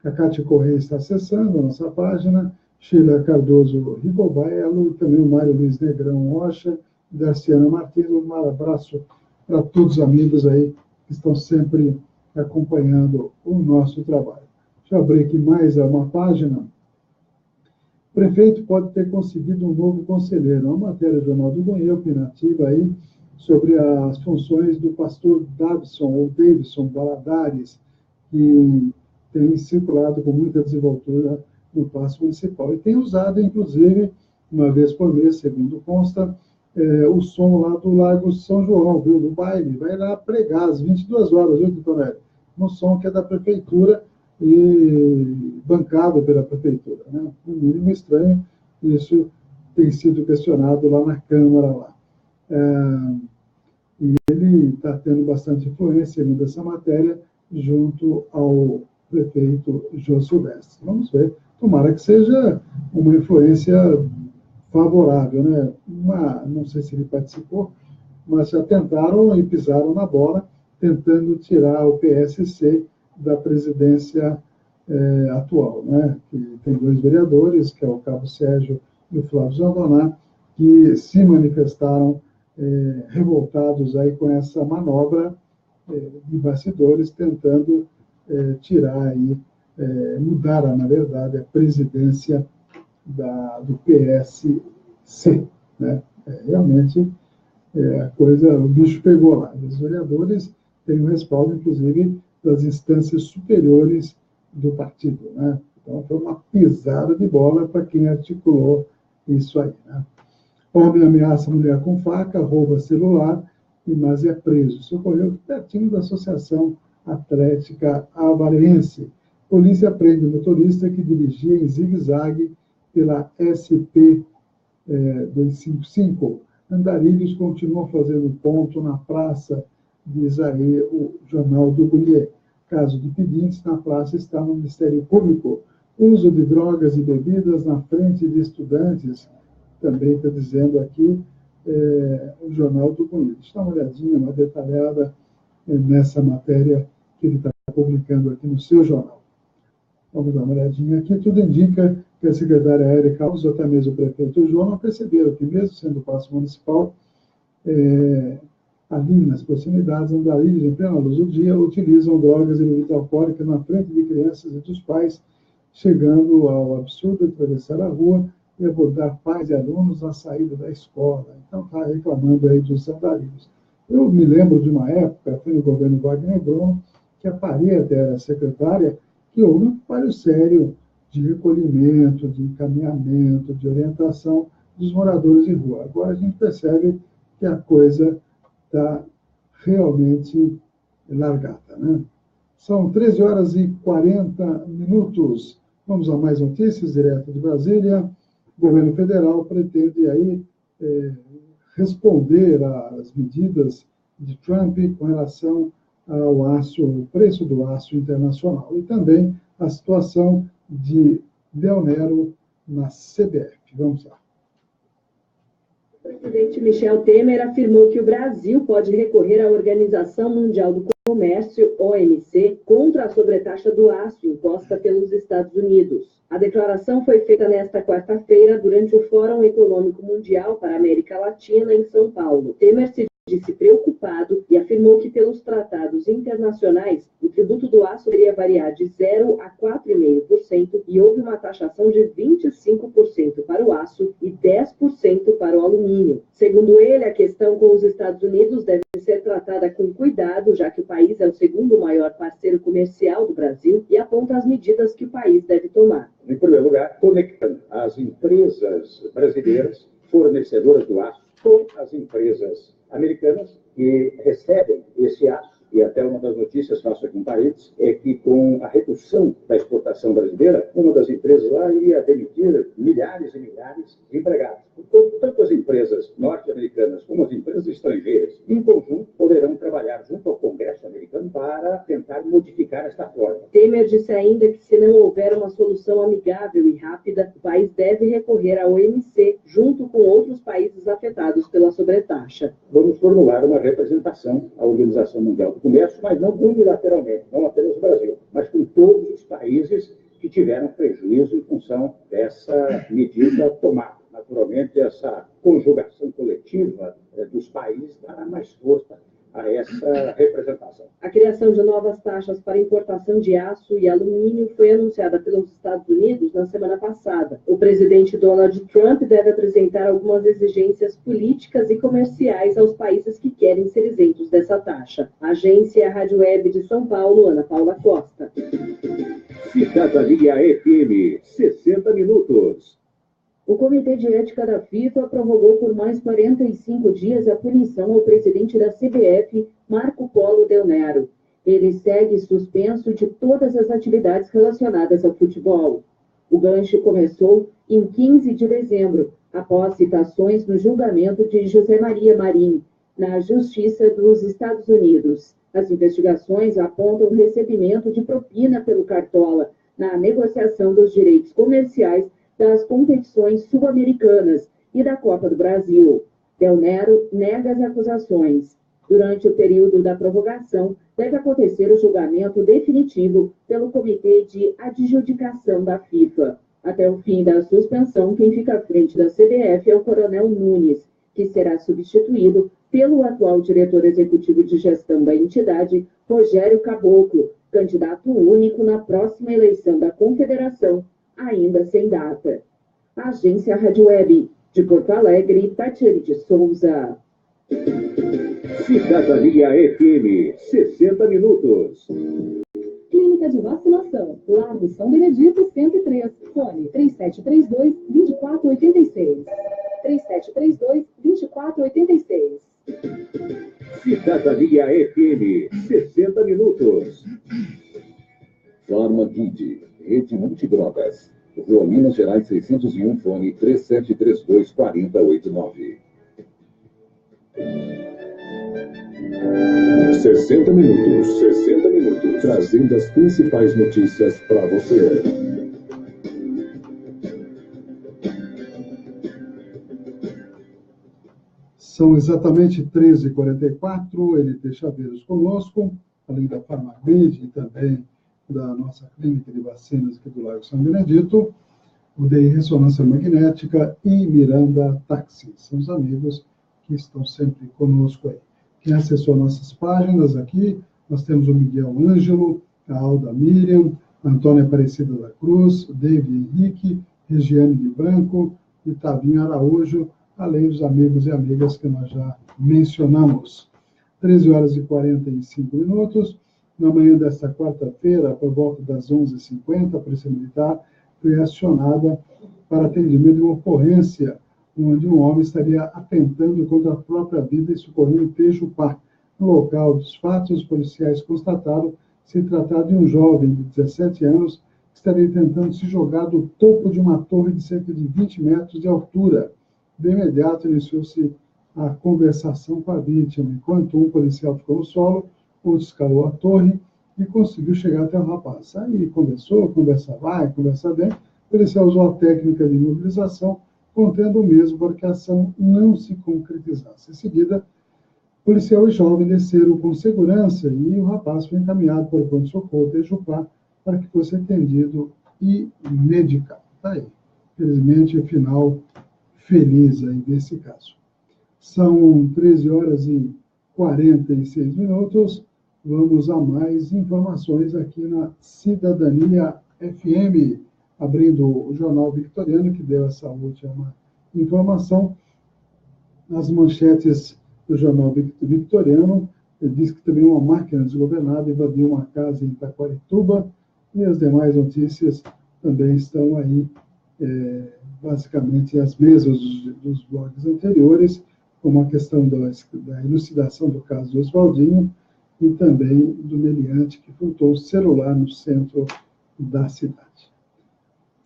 A Cátia Correia está acessando a nossa página, Sheila Cardoso Rigobaelo, também o Mário Luiz Negrão Rocha, Darciana Martins. Um abraço para todos os amigos aí que estão sempre acompanhando o nosso trabalho. Deixa eu abrir aqui mais uma página. O prefeito pode ter conseguido um novo conselheiro. Uma matéria do Jornal do Banho, opinativa aí, sobre as funções do pastor Davidson Valadares, que tem circulado com muita desenvoltura no Paço Municipal. E tem usado, inclusive, uma vez por mês, segundo consta, o som lá do Lago São João, viu, do baile. Vai lá pregar às 22 horas, viu, doutor Hélio? No som que é da prefeitura e bancado pela prefeitura, né? No mínimo estranho, isso tem sido questionado lá na Câmara, lá. E ele está tendo bastante influência nessa matéria, junto ao prefeito João Silvestre. Vamos ver, tomara que seja uma influência favorável, né? Não sei se ele participou, mas já tentaram e pisaram na bola, tentando tirar o PSC da presidência atual, né? Que tem 2 vereadores, que é o Cabo Sérgio e o Flávio Zandoná, que se manifestaram revoltados aí com essa manobra de bastidores, tentando tirar aí, mudar, na verdade, a presidência do PSC, né? Realmente, o bicho pegou lá. Os vereadores têm um respaldo, inclusive, das instâncias superiores do partido, né? Então, foi uma pisada de bola para quem articulou isso aí, né? Homem ameaça mulher com faca, rouba celular, mas é preso. Isso ocorreu pertinho da Associação Atlética Avarense. Polícia prende o motorista que dirigia em zigue-zague pela SP 255. Andarilhos continuam fazendo ponto na praça, diz aí o Jornal do Gullier. Caso de pedintes, na praça está no Ministério Público. Uso de drogas e bebidas na frente de estudantes, também está dizendo aqui o Jornal do Gullier. Deixa eu dar uma olhadinha, uma detalhada nessa matéria que ele está publicando aqui no seu jornal. Vamos dar uma olhadinha aqui. Tudo indica que a secretária Érica Alves, ou até mesmo o prefeito João, não perceberam que, mesmo sendo Paço Municipal, ali nas proximidades, andarilhos em plena luz do dia utilizam drogas e bebida alcoólica na frente de crianças e dos pais, chegando ao absurdo de atravessar a rua e abordar pais e alunos na saída da escola. Então, está reclamando aí dos andarilhos. Eu me lembro de uma época, foi no governo Wagner Bruno, que a Parede era secretária, que houve um trabalho sério de recolhimento, de encaminhamento, de orientação dos moradores de rua. Agora a gente percebe que a coisa está realmente largada, né? São 13 horas e 40 minutos. Vamos a mais notícias, direto de Brasília. O governo federal pretende aí responder às medidas de Trump com relação ao aço, o preço do aço internacional, e também a situação de Leonero na CBF. Vamos lá. O presidente Michel Temer afirmou que o Brasil pode recorrer à Organização Mundial do Comércio, OMC, contra a sobretaxa do aço imposta pelos Estados Unidos. A declaração foi feita nesta quarta-feira durante o Fórum Econômico Mundial para a América Latina em São Paulo. Temer se disse preocupado e afirmou que, pelos tratados internacionais, o tributo do aço deveria variar de 0% a 4,5% e houve uma taxação de 25% para o aço e 10% para o alumínio. Segundo ele, a questão com os Estados Unidos deve ser tratada com cuidado, já que o país é o segundo maior parceiro comercial do Brasil, e aponta as medidas que o país deve tomar. Em primeiro lugar, conectando as empresas brasileiras, fornecedoras do aço, com as empresas americanas que recebem esse aço. E até uma das notícias, faço aqui um parênteses, é que com a redução da exportação brasileira, uma das empresas lá iria demitir milhares e milhares de empregados. Portanto, as empresas norte-americanas como as empresas estrangeiras, em conjunto, poderão trabalhar junto ao Congresso americano para tentar modificar esta forma. Temer disse ainda que, se não houver uma solução amigável e rápida, o país deve recorrer à OMC, junto com outros países afetados pela sobretaxa. Vamos formular uma representação à Organização Mundial do Comércio, mas não unilateralmente, não apenas o Brasil, mas com todos os países que tiveram prejuízo em função dessa medida tomada. Naturalmente, essa conjugação coletiva dos países dará mais força a essa representação. A criação de novas taxas para importação de aço e alumínio foi anunciada pelos Estados Unidos na semana passada. O presidente Donald Trump deve apresentar algumas exigências políticas e comerciais aos países que querem ser isentos dessa taxa. A agência Rádio Web de São Paulo, Ana Paula Costa. Cidadania FM, 60 minutos. O Comitê de Ética da FIFA prorrogou por mais 45 dias a punição ao presidente da CBF, Marco Polo Del Nero. Ele segue suspenso de todas as atividades relacionadas ao futebol. O gancho começou em 15 de dezembro, após citações no julgamento de José Maria Marim, na Justiça dos Estados Unidos. As investigações apontam o recebimento de propina pelo Cartola na negociação dos direitos comerciais das competições sul-americanas e da Copa do Brasil. Del Nero nega as acusações. Durante o período da prorrogação, deve acontecer o julgamento definitivo pelo Comitê de Adjudicação da FIFA. Até o fim da suspensão, quem fica à frente da CBF é o Coronel Nunes, que será substituído pelo atual diretor executivo de gestão da entidade, Rogério Caboclo, candidato único na próxima eleição da Confederação, ainda sem data. A agência Rádio Web de Porto Alegre, Tatiane de Souza. Cidadania FM, 60 minutos. Clínica de Vacinação, Largo São Benedito, 103, fone 3732-2486. 3732-2486. Cidadania FM, 60 minutos. Farmakid, Rede Multidrogas. Rua Minas Gerais 601, fone 3732-4089. 60 minutos, 60 minutos. Trazendo as principais notícias para você. São exatamente 13h44, NT Chaveiros conosco, além da Farmagrid e também da nossa clínica de vacinas aqui do Largo São Benedito, o DI Ressonância Magnética e Miranda Táxi. São os amigos que estão sempre conosco aí. Quem acessou nossas páginas aqui, nós temos o Miguel Ângelo, a Alda Miriam, a Antônia Aparecida da Cruz, o David Henrique, Regiane de Branco e Tavinho Araújo, além dos amigos e amigas que nós já mencionamos. 13h45 minutos. Na manhã desta quarta-feira, por volta das 11h50, a Polícia Militar foi acionada para atendimento de uma ocorrência onde um homem estaria atentando contra a própria vida e socorrendo em Tejupá. No local dos fatos, os policiais constataram se tratar de um jovem de 17 anos que estaria tentando se jogar do topo de uma torre de cerca de 20 metros de altura. De imediato, iniciou-se a conversação com a vítima. Enquanto um policial ficou no solo, outro escalou a torre e conseguiu chegar até o rapaz. Aí conversou, conversa vai, conversa vem. O policial usou a técnica de imobilização, contendo o mesmo para que a ação não se concretizasse. Em seguida, o policial e jovem desceram com segurança e o rapaz foi encaminhado para o pronto-socorro de Jupá para que fosse atendido e medicado. Tá aí. Felizmente, final feliz aí desse caso. São 13h46 minutos. Vamos a mais informações aqui na Cidadania FM, abrindo o Jornal Victoriano, que deu essa última informação. Nas manchetes do Jornal Victoriano, ele diz que também uma máquina desgovernada invadiu uma casa em Itaquarituba, e as demais notícias também estão aí, basicamente, as mesmas dos blogs anteriores, como a questão da elucidação do caso do Oswaldinho e também do meliante que furtou o celular no centro da cidade.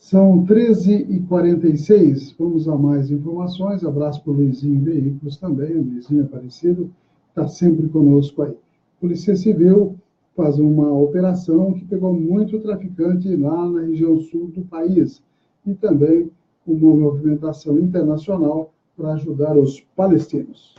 São 13h46, vamos a mais informações. Abraço para o Luizinho Veículos também, o Luizinho Aparecido, está sempre conosco aí. Polícia Civil faz uma operação que pegou muito traficante lá na região sul do país e também uma movimentação internacional para ajudar os palestinos.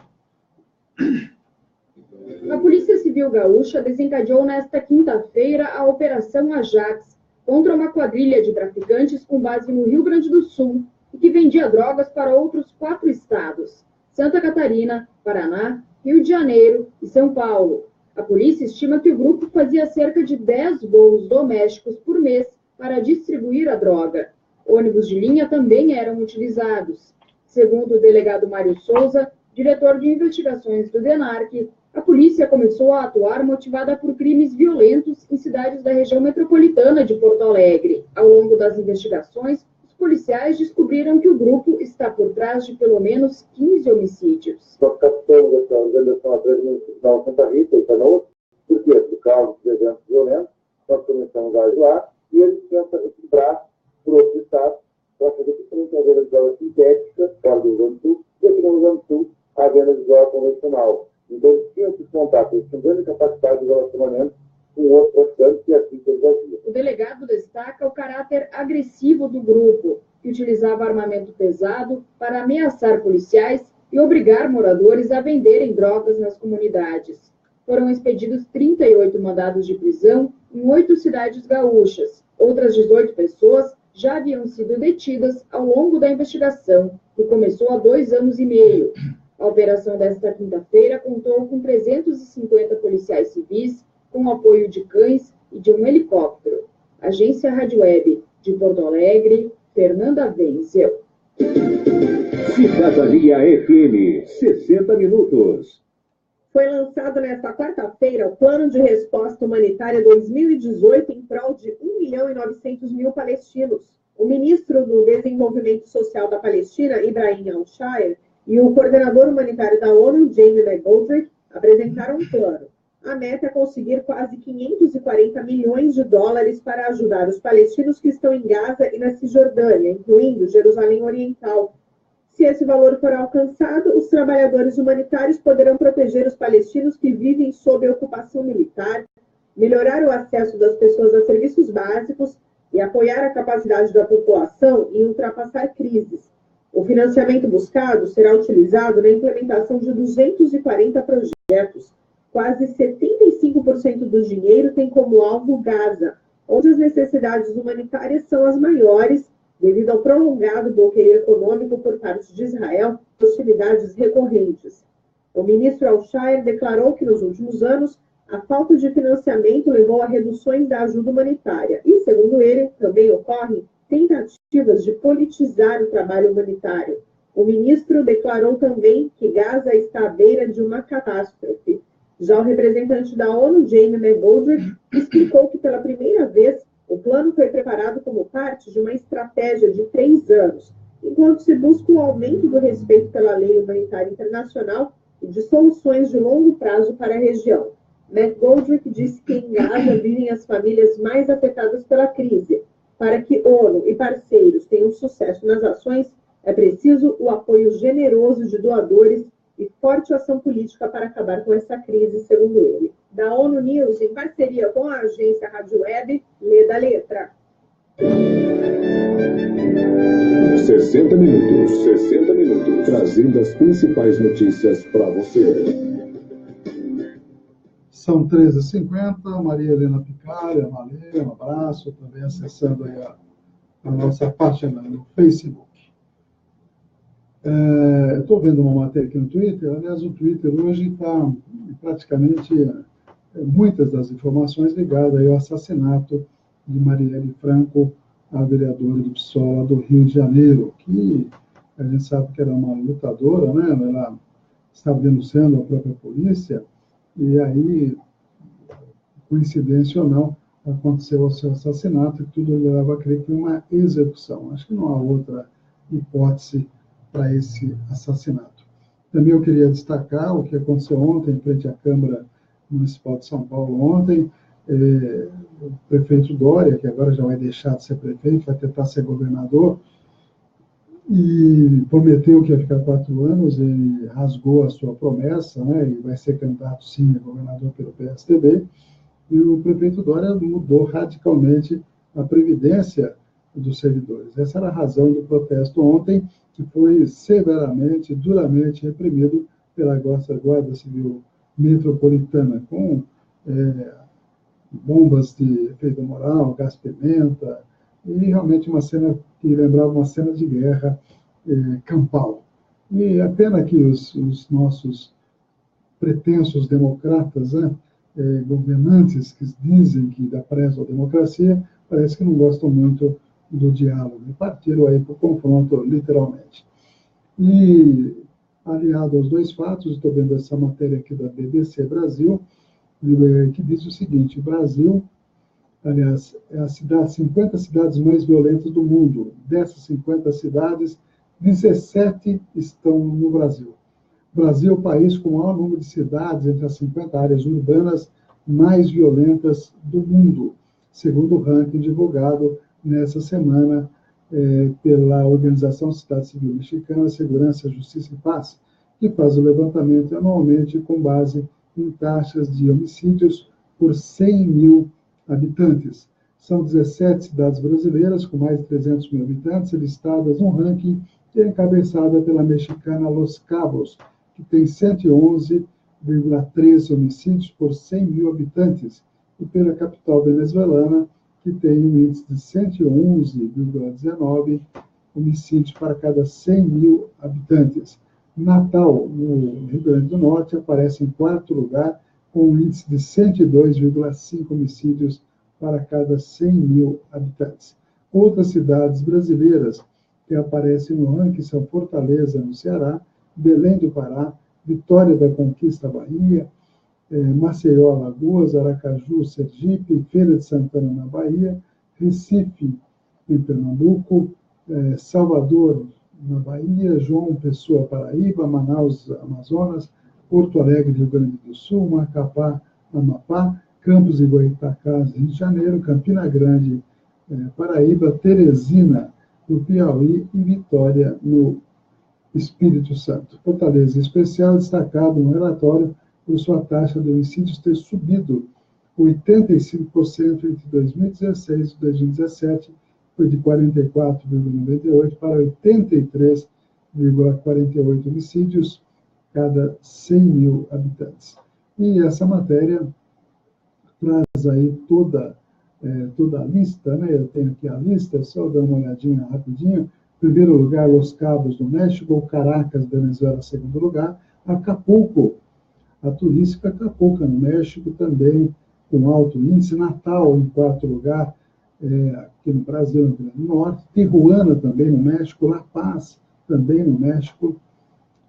A Polícia Civil Gaúcha desencadeou nesta quinta-feira a Operação Ajax contra uma quadrilha de traficantes com base no Rio Grande do Sul e que vendia drogas para outros 4 estados: Santa Catarina, Paraná, Rio de Janeiro e São Paulo. A polícia estima que o grupo fazia cerca de 10 voos domésticos por mês para distribuir a droga. Ônibus de linha também eram utilizados. Segundo o delegado Mário Souza, diretor de investigações do DENARC, a polícia começou a atuar motivada por crimes violentos em cidades da região metropolitana de Porto Alegre. Ao longo das investigações, os policiais descobriram que o grupo está por trás de pelo menos 15 homicídios. Nós captamos essa organização através do Municipal Santa Rita e Canoas. Por quê? Por causa de eventos violentos, nós começamos a ajudar e eles tentam equilibrar por outros estados para fazer principalmente a venda de droga sintética, fora do Rio Grande do Sul, e aqui no Rio Grande do Sul, a venda de droga convencional. Então, eles tinham que contar com esse grande capacidade de relacionamento com outros traficantes e assim que eles agiam. O delegado destaca o caráter agressivo do grupo, que utilizava armamento pesado para ameaçar policiais e obrigar moradores a venderem drogas nas comunidades. Foram expedidos 38 mandados de prisão em 8 cidades gaúchas. Outras 18 pessoas já haviam sido detidas ao longo da investigação, que começou há 2 anos e meio. A operação desta quinta-feira contou com 350 policiais civis, com apoio de cães e de um helicóptero. Agência Rádio Web de Porto Alegre, Fernanda Wenzel. Cidadania FM, 60 minutos. Foi lançado nesta quarta-feira o Plano de Resposta Humanitária 2018 em prol de 1.900.000 palestinos. O ministro do Desenvolvimento Social da Palestina, Ibrahim Al-Shire, e o coordenador humanitário da ONU, Jamie McGoldrick, apresentaram um plano. A meta é conseguir quase 540 milhões de dólares para ajudar os palestinos que estão em Gaza e na Cisjordânia, incluindo Jerusalém Oriental. Se esse valor for alcançado, os trabalhadores humanitários poderão proteger os palestinos que vivem sob ocupação militar, melhorar o acesso das pessoas a serviços básicos e apoiar a capacidade da população em ultrapassar crises. O financiamento buscado será utilizado na implementação de 240 projetos. Quase 75% do dinheiro tem como alvo Gaza, onde as necessidades humanitárias são as maiores devido ao prolongado bloqueio econômico por parte de Israel e hostilidades recorrentes. O ministro Al-Shire declarou que nos últimos anos a falta de financiamento levou a reduções da ajuda humanitária e, segundo ele, também ocorrem tentativas de politizar o trabalho humanitário. O ministro declarou também que Gaza está à beira de uma catástrofe. Já o representante da ONU, Jamie McGoldrick, explicou que pela primeira vez o plano foi preparado como parte de uma estratégia de 3 anos, enquanto se busca o aumento do respeito pela lei humanitária internacional e de soluções de longo prazo para a região. McGoldrick disse que em Gaza vivem as famílias mais afetadas pela crise. Para que ONU e parceiros tenham sucesso nas ações, é preciso o apoio generoso de doadores e forte ação política para acabar com essa crise, segundo ele. Da ONU News, em parceria com a agência Rádio Web, lê da letra. 60 minutos, trazendo as principais notícias para você. São 13h50, Maria Helena Picalha, valeu, um abraço, também acessando aí a nossa página no Facebook. Estou vendo uma matéria aqui no Twitter, aliás, o Twitter hoje está praticamente muitas das informações ligadas aí ao assassinato de Marielle Franco, a vereadora do PSOL do Rio de Janeiro, que a gente sabe que era uma lutadora, né? Ela estava denunciando a própria polícia, e aí, coincidência ou não, aconteceu o seu assassinato, e tudo leva a crer que foi uma execução. Acho que não há outra hipótese para esse assassinato. Também eu queria destacar o que aconteceu ontem, em frente à Câmara Municipal de São Paulo, ontem, o prefeito Dória, que agora já vai deixar de ser prefeito, vai tentar ser governador, e prometeu que ia ficar 4 anos, ele rasgou a sua promessa, né, e vai ser candidato, sim, a governador pelo PSDB, e o prefeito Dória mudou radicalmente a previdência dos servidores. Essa era a razão do protesto ontem, que foi severamente, duramente reprimido pela Guarda Civil Metropolitana, com bombas de efeito moral, gás-pimenta, e realmente uma cena que lembrava uma cena de guerra campal. E é pena que os nossos pretensos democratas, né, governantes que dizem que dá prezo à democracia, parece que não gostam muito do diálogo, e partiram aí para o confronto, literalmente. E, aliado aos dois fatos, estou vendo essa matéria aqui da BBC Brasil, que diz o seguinte: o Brasil, aliás, é a 50 cidades mais violentas do mundo. Dessas 50 cidades, 17 estão no Brasil. O Brasil é o país com o maior número de cidades entre as 50 áreas urbanas mais violentas do mundo, segundo o ranking divulgado nessa semana pela Organização Sociedade Civil Mexicana, Segurança, Justiça e Paz, que faz o levantamento anualmente com base em taxas de homicídios por 100 mil habitantes. São 17 cidades brasileiras com mais de 300 mil habitantes listadas no ranking que é encabeçada pela mexicana Los Cabos, que tem 111,13 homicídios por 100 mil habitantes, e pela capital venezuelana, que tem um índice de 111,19 homicídios para cada 100 mil habitantes. Natal, no Rio Grande do Norte, aparece em 4º lugar, com um índice de 102,5 homicídios para cada 100 mil habitantes. Outras cidades brasileiras que aparecem no ranking são Fortaleza, no Ceará, Belém do Pará, Vitória da Conquista, Bahia, Maceió, Alagoas, Aracaju, Sergipe, Feira de Santana, na Bahia, Recife, em Pernambuco, Salvador, na Bahia, João Pessoa, Paraíba, Manaus, Amazonas, Porto Alegre, Rio Grande do Sul, Macapá, Amapá, Campos e Goitacás, Rio de Janeiro, Campina Grande, Paraíba, Teresina, no Piauí e Vitória, no Espírito Santo. Fortaleza, em especial, destacado no relatório por sua taxa de homicídios ter subido 85% entre 2016 e 2017, foi de 44,98 para 83,48 homicídios cada 100 mil habitantes. E essa matéria traz aí toda a lista, né? Eu tenho aqui a lista, só dar uma olhadinha rapidinho. Primeiro lugar, Los Cabos, no México, Caracas, Venezuela, segundo lugar, Acapulco, a turística Acapulco, no México, também com alto índice, Natal, em 4º lugar, aqui no Brasil, no Rio Grande do Norte, Tijuana, também no México, La Paz, também no México,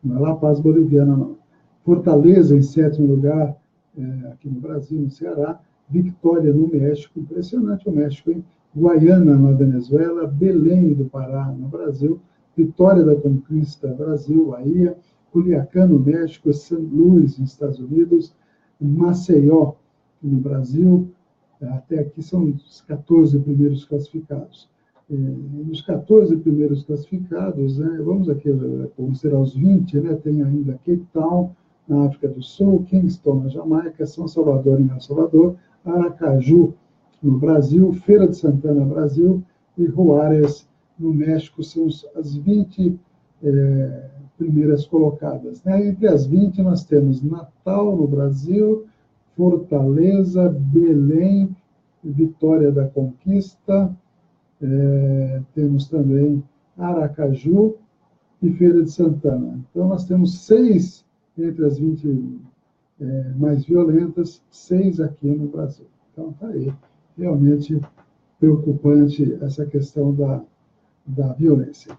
não é La Paz boliviana, não. Fortaleza, em 7º lugar, aqui no Brasil, no Ceará, Vitória, no México, impressionante o México, hein? Guaiana, na Venezuela, Belém do Pará, no Brasil, Vitória da Conquista, Brasil, Bahia, Culiacán, no México, São Luís, nos Estados Unidos, Maceió, no Brasil, até aqui são os 14 primeiros classificados. Nos 14 primeiros classificados, vamos aqui considerar os 20, né? Tem ainda Cape Town, na África do Sul, Kingston, na Jamaica, São Salvador, em El Salvador, Aracaju, no Brasil, Feira de Santana, Brasil, e Juárez, no México, são as 20 primeiras colocadas. Entre as 20, nós temos Natal, no Brasil, Fortaleza, Belém, Vitória da Conquista, temos também Aracaju e Feira de Santana. Então, nós temos 6 entre as 20 mais violentas, 6 aqui no Brasil. Então, está aí. Realmente preocupante essa questão da violência.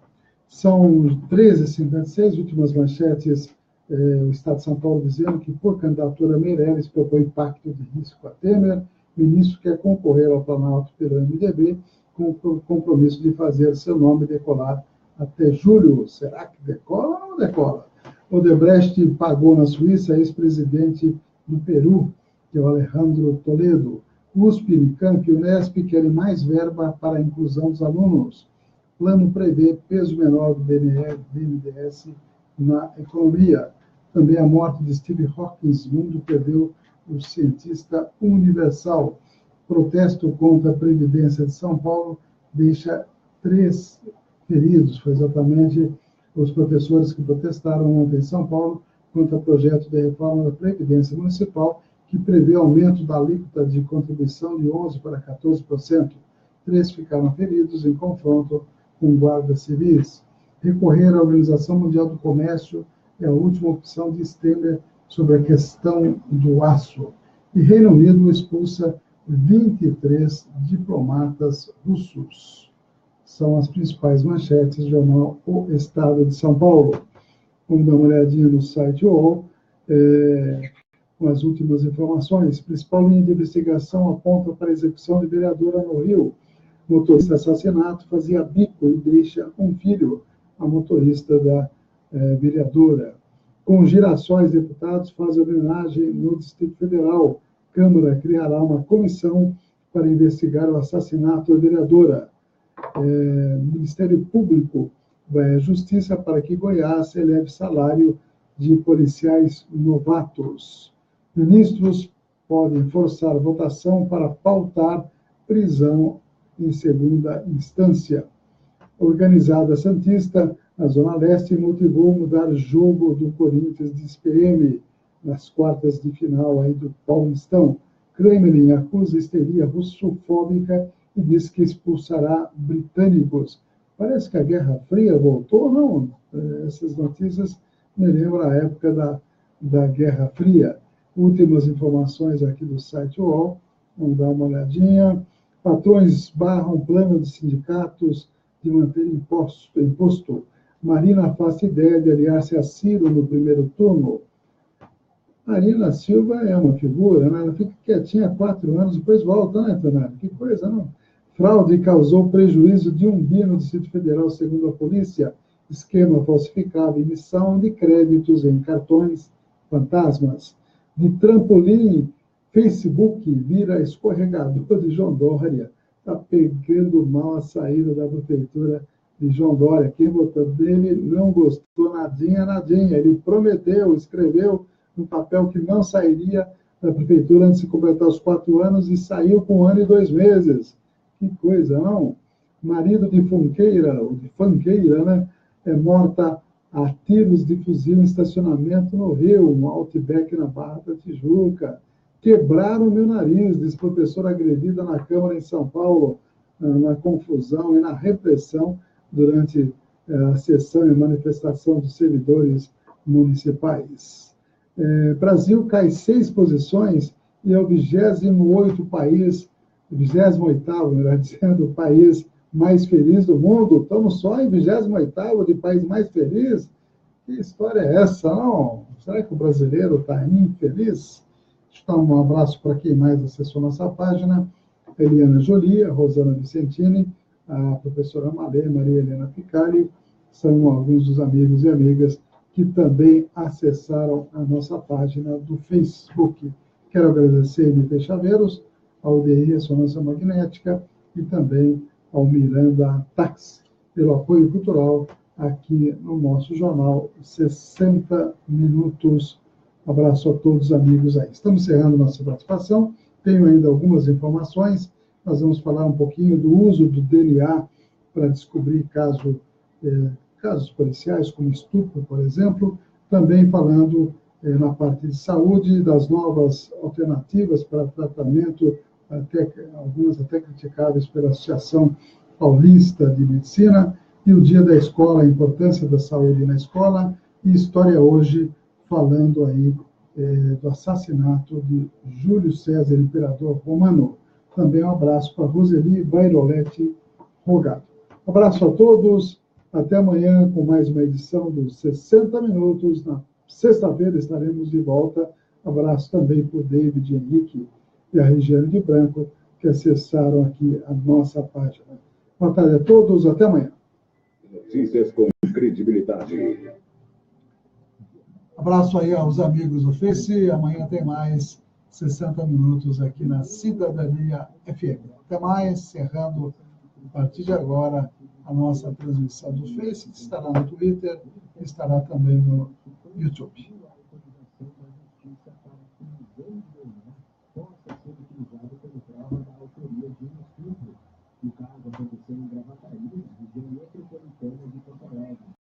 São 13h56, últimas manchetes. O Estado de São Paulo dizendo que, por candidatura, Meirelles propõe pacto de risco a Temer. O ministro quer concorrer ao Planalto pelo MDB, com o compromisso de fazer seu nome decolar até julho. Será que decola ou não decola? Odebrecht pagou na Suíça ex-presidente do Peru, que é o Alejandro Toledo. USP, Unicamp e Unesp querem mais verba para a inclusão dos alunos. Plano prevê peso menor do BNDES na economia. Também a morte de Steve Hawking, mundo perdeu o cientista universal. Protesto contra a Previdência de São Paulo deixa 3 feridos. Foi exatamente os professores que protestaram ontem em São Paulo contra o projeto de reforma da Previdência Municipal, que prevê aumento da alíquota de contribuição de 11% para 14%. 3 ficaram feridos em confronto com guardas civis. Recorrer à Organização Mundial do Comércio é a última opção de Temer sobre a questão do aço. E Reino Unido expulsa 23 diplomatas russos. São as principais manchetes do jornal O Estado de São Paulo. Vamos dar uma olhadinha no site UOL, com as últimas informações. Principal linha de investigação aponta para a execução de vereadora no Rio. Motorista assassinato fazia bico e deixa um filho, a motorista da vereadora. Com girassóis, deputados fazem homenagem no Distrito Federal. Câmara criará uma comissão para investigar o assassinato da vereadora. Ministério Público vai à Justiça para que Goiás eleve salário de policiais novatos. Ministros podem forçar votação para pautar prisão em segunda instância. Organizada Santista, na Zona Leste, motivou mudar jogo do Corinthians de SPM nas quartas de final aí do Paulistão. Kremlin acusa histeria russofóbica e diz que expulsará britânicos. Parece que a Guerra Fria voltou, não? Essas notícias me lembram a época da Guerra Fria. Últimas informações aqui do site UOL. Vamos dar uma olhadinha. Patrões barram plano de sindicatos de manter imposto. Marina afasta ideia de aliar-se a Ciro no primeiro turno. Marina Silva é uma figura, né? Ela fica quietinha há 4 anos, depois volta, né, Fernando? Que coisa, não? Fraude causou prejuízo de 1 bi no Distrito Federal, segundo a polícia. Esquema falsificava emissão de créditos em cartões fantasmas. De trampolim, Facebook vira escorregador de João Dória. Está pegando mal a saída da prefeitura de João Dória. Quem votou dele não gostou nadinha. Ele prometeu, escreveu no papel que não sairia da prefeitura antes de completar os 4 anos e saiu com 1 ano e 2 meses. Que coisa, não? Marido de funkeira, né? É morta a tiros de fuzil em estacionamento no Rio, um Outback na Barra da Tijuca. Quebraram o meu nariz, diz professora agredida na Câmara em São Paulo, na confusão e na repressão durante a sessão e manifestação dos servidores municipais. Brasil cai 6 posições e é o 28º país, 28º, melhor dizendo, país mais feliz do mundo. Estamos só em 28º de país mais feliz? Que história é essa, não? Será que o brasileiro está infeliz? Deixa eu dar um abraço para quem mais acessou nossa página. Eliana Jolie, a Rosana Vicentini, a professora Malê, Maria Helena Picalho, são alguns dos amigos e amigas que também acessaram a nossa página do Facebook. Quero agradecer a MT Chaveiros, ao DI Ressonância Magnética e também ao Miranda Tax, pelo apoio cultural aqui no nosso jornal 60 Minutos. Abraço a todos os amigos aí. Estamos encerrando nossa participação. Tenho ainda algumas informações. Nós vamos falar um pouquinho do uso do DNA para descobrir casos policiais, como estupro, por exemplo. Também falando na parte de saúde, das novas alternativas para tratamento, algumas até criticadas pela Associação Paulista de Medicina, e o Dia da Escola, a importância da saúde na escola, e História Hoje, falando aí do assassinato de Júlio César, imperador romano. Também um abraço para Roseli Bairoletti Rogato. Abraço a todos, até amanhã com mais uma edição dos 60 Minutos. Na sexta-feira estaremos de volta. Abraço também para o David Henrique e a Regiane de Branco, que acessaram aqui a nossa página. Boa tarde a todos, até amanhã. Notícias com credibilidade. Abraço aí aos amigos do Face. Amanhã tem mais 60 minutos aqui na Cidadania FM. Até mais, encerrando a partir de agora a nossa transmissão do Face, que estará no Twitter, estará também no YouTube.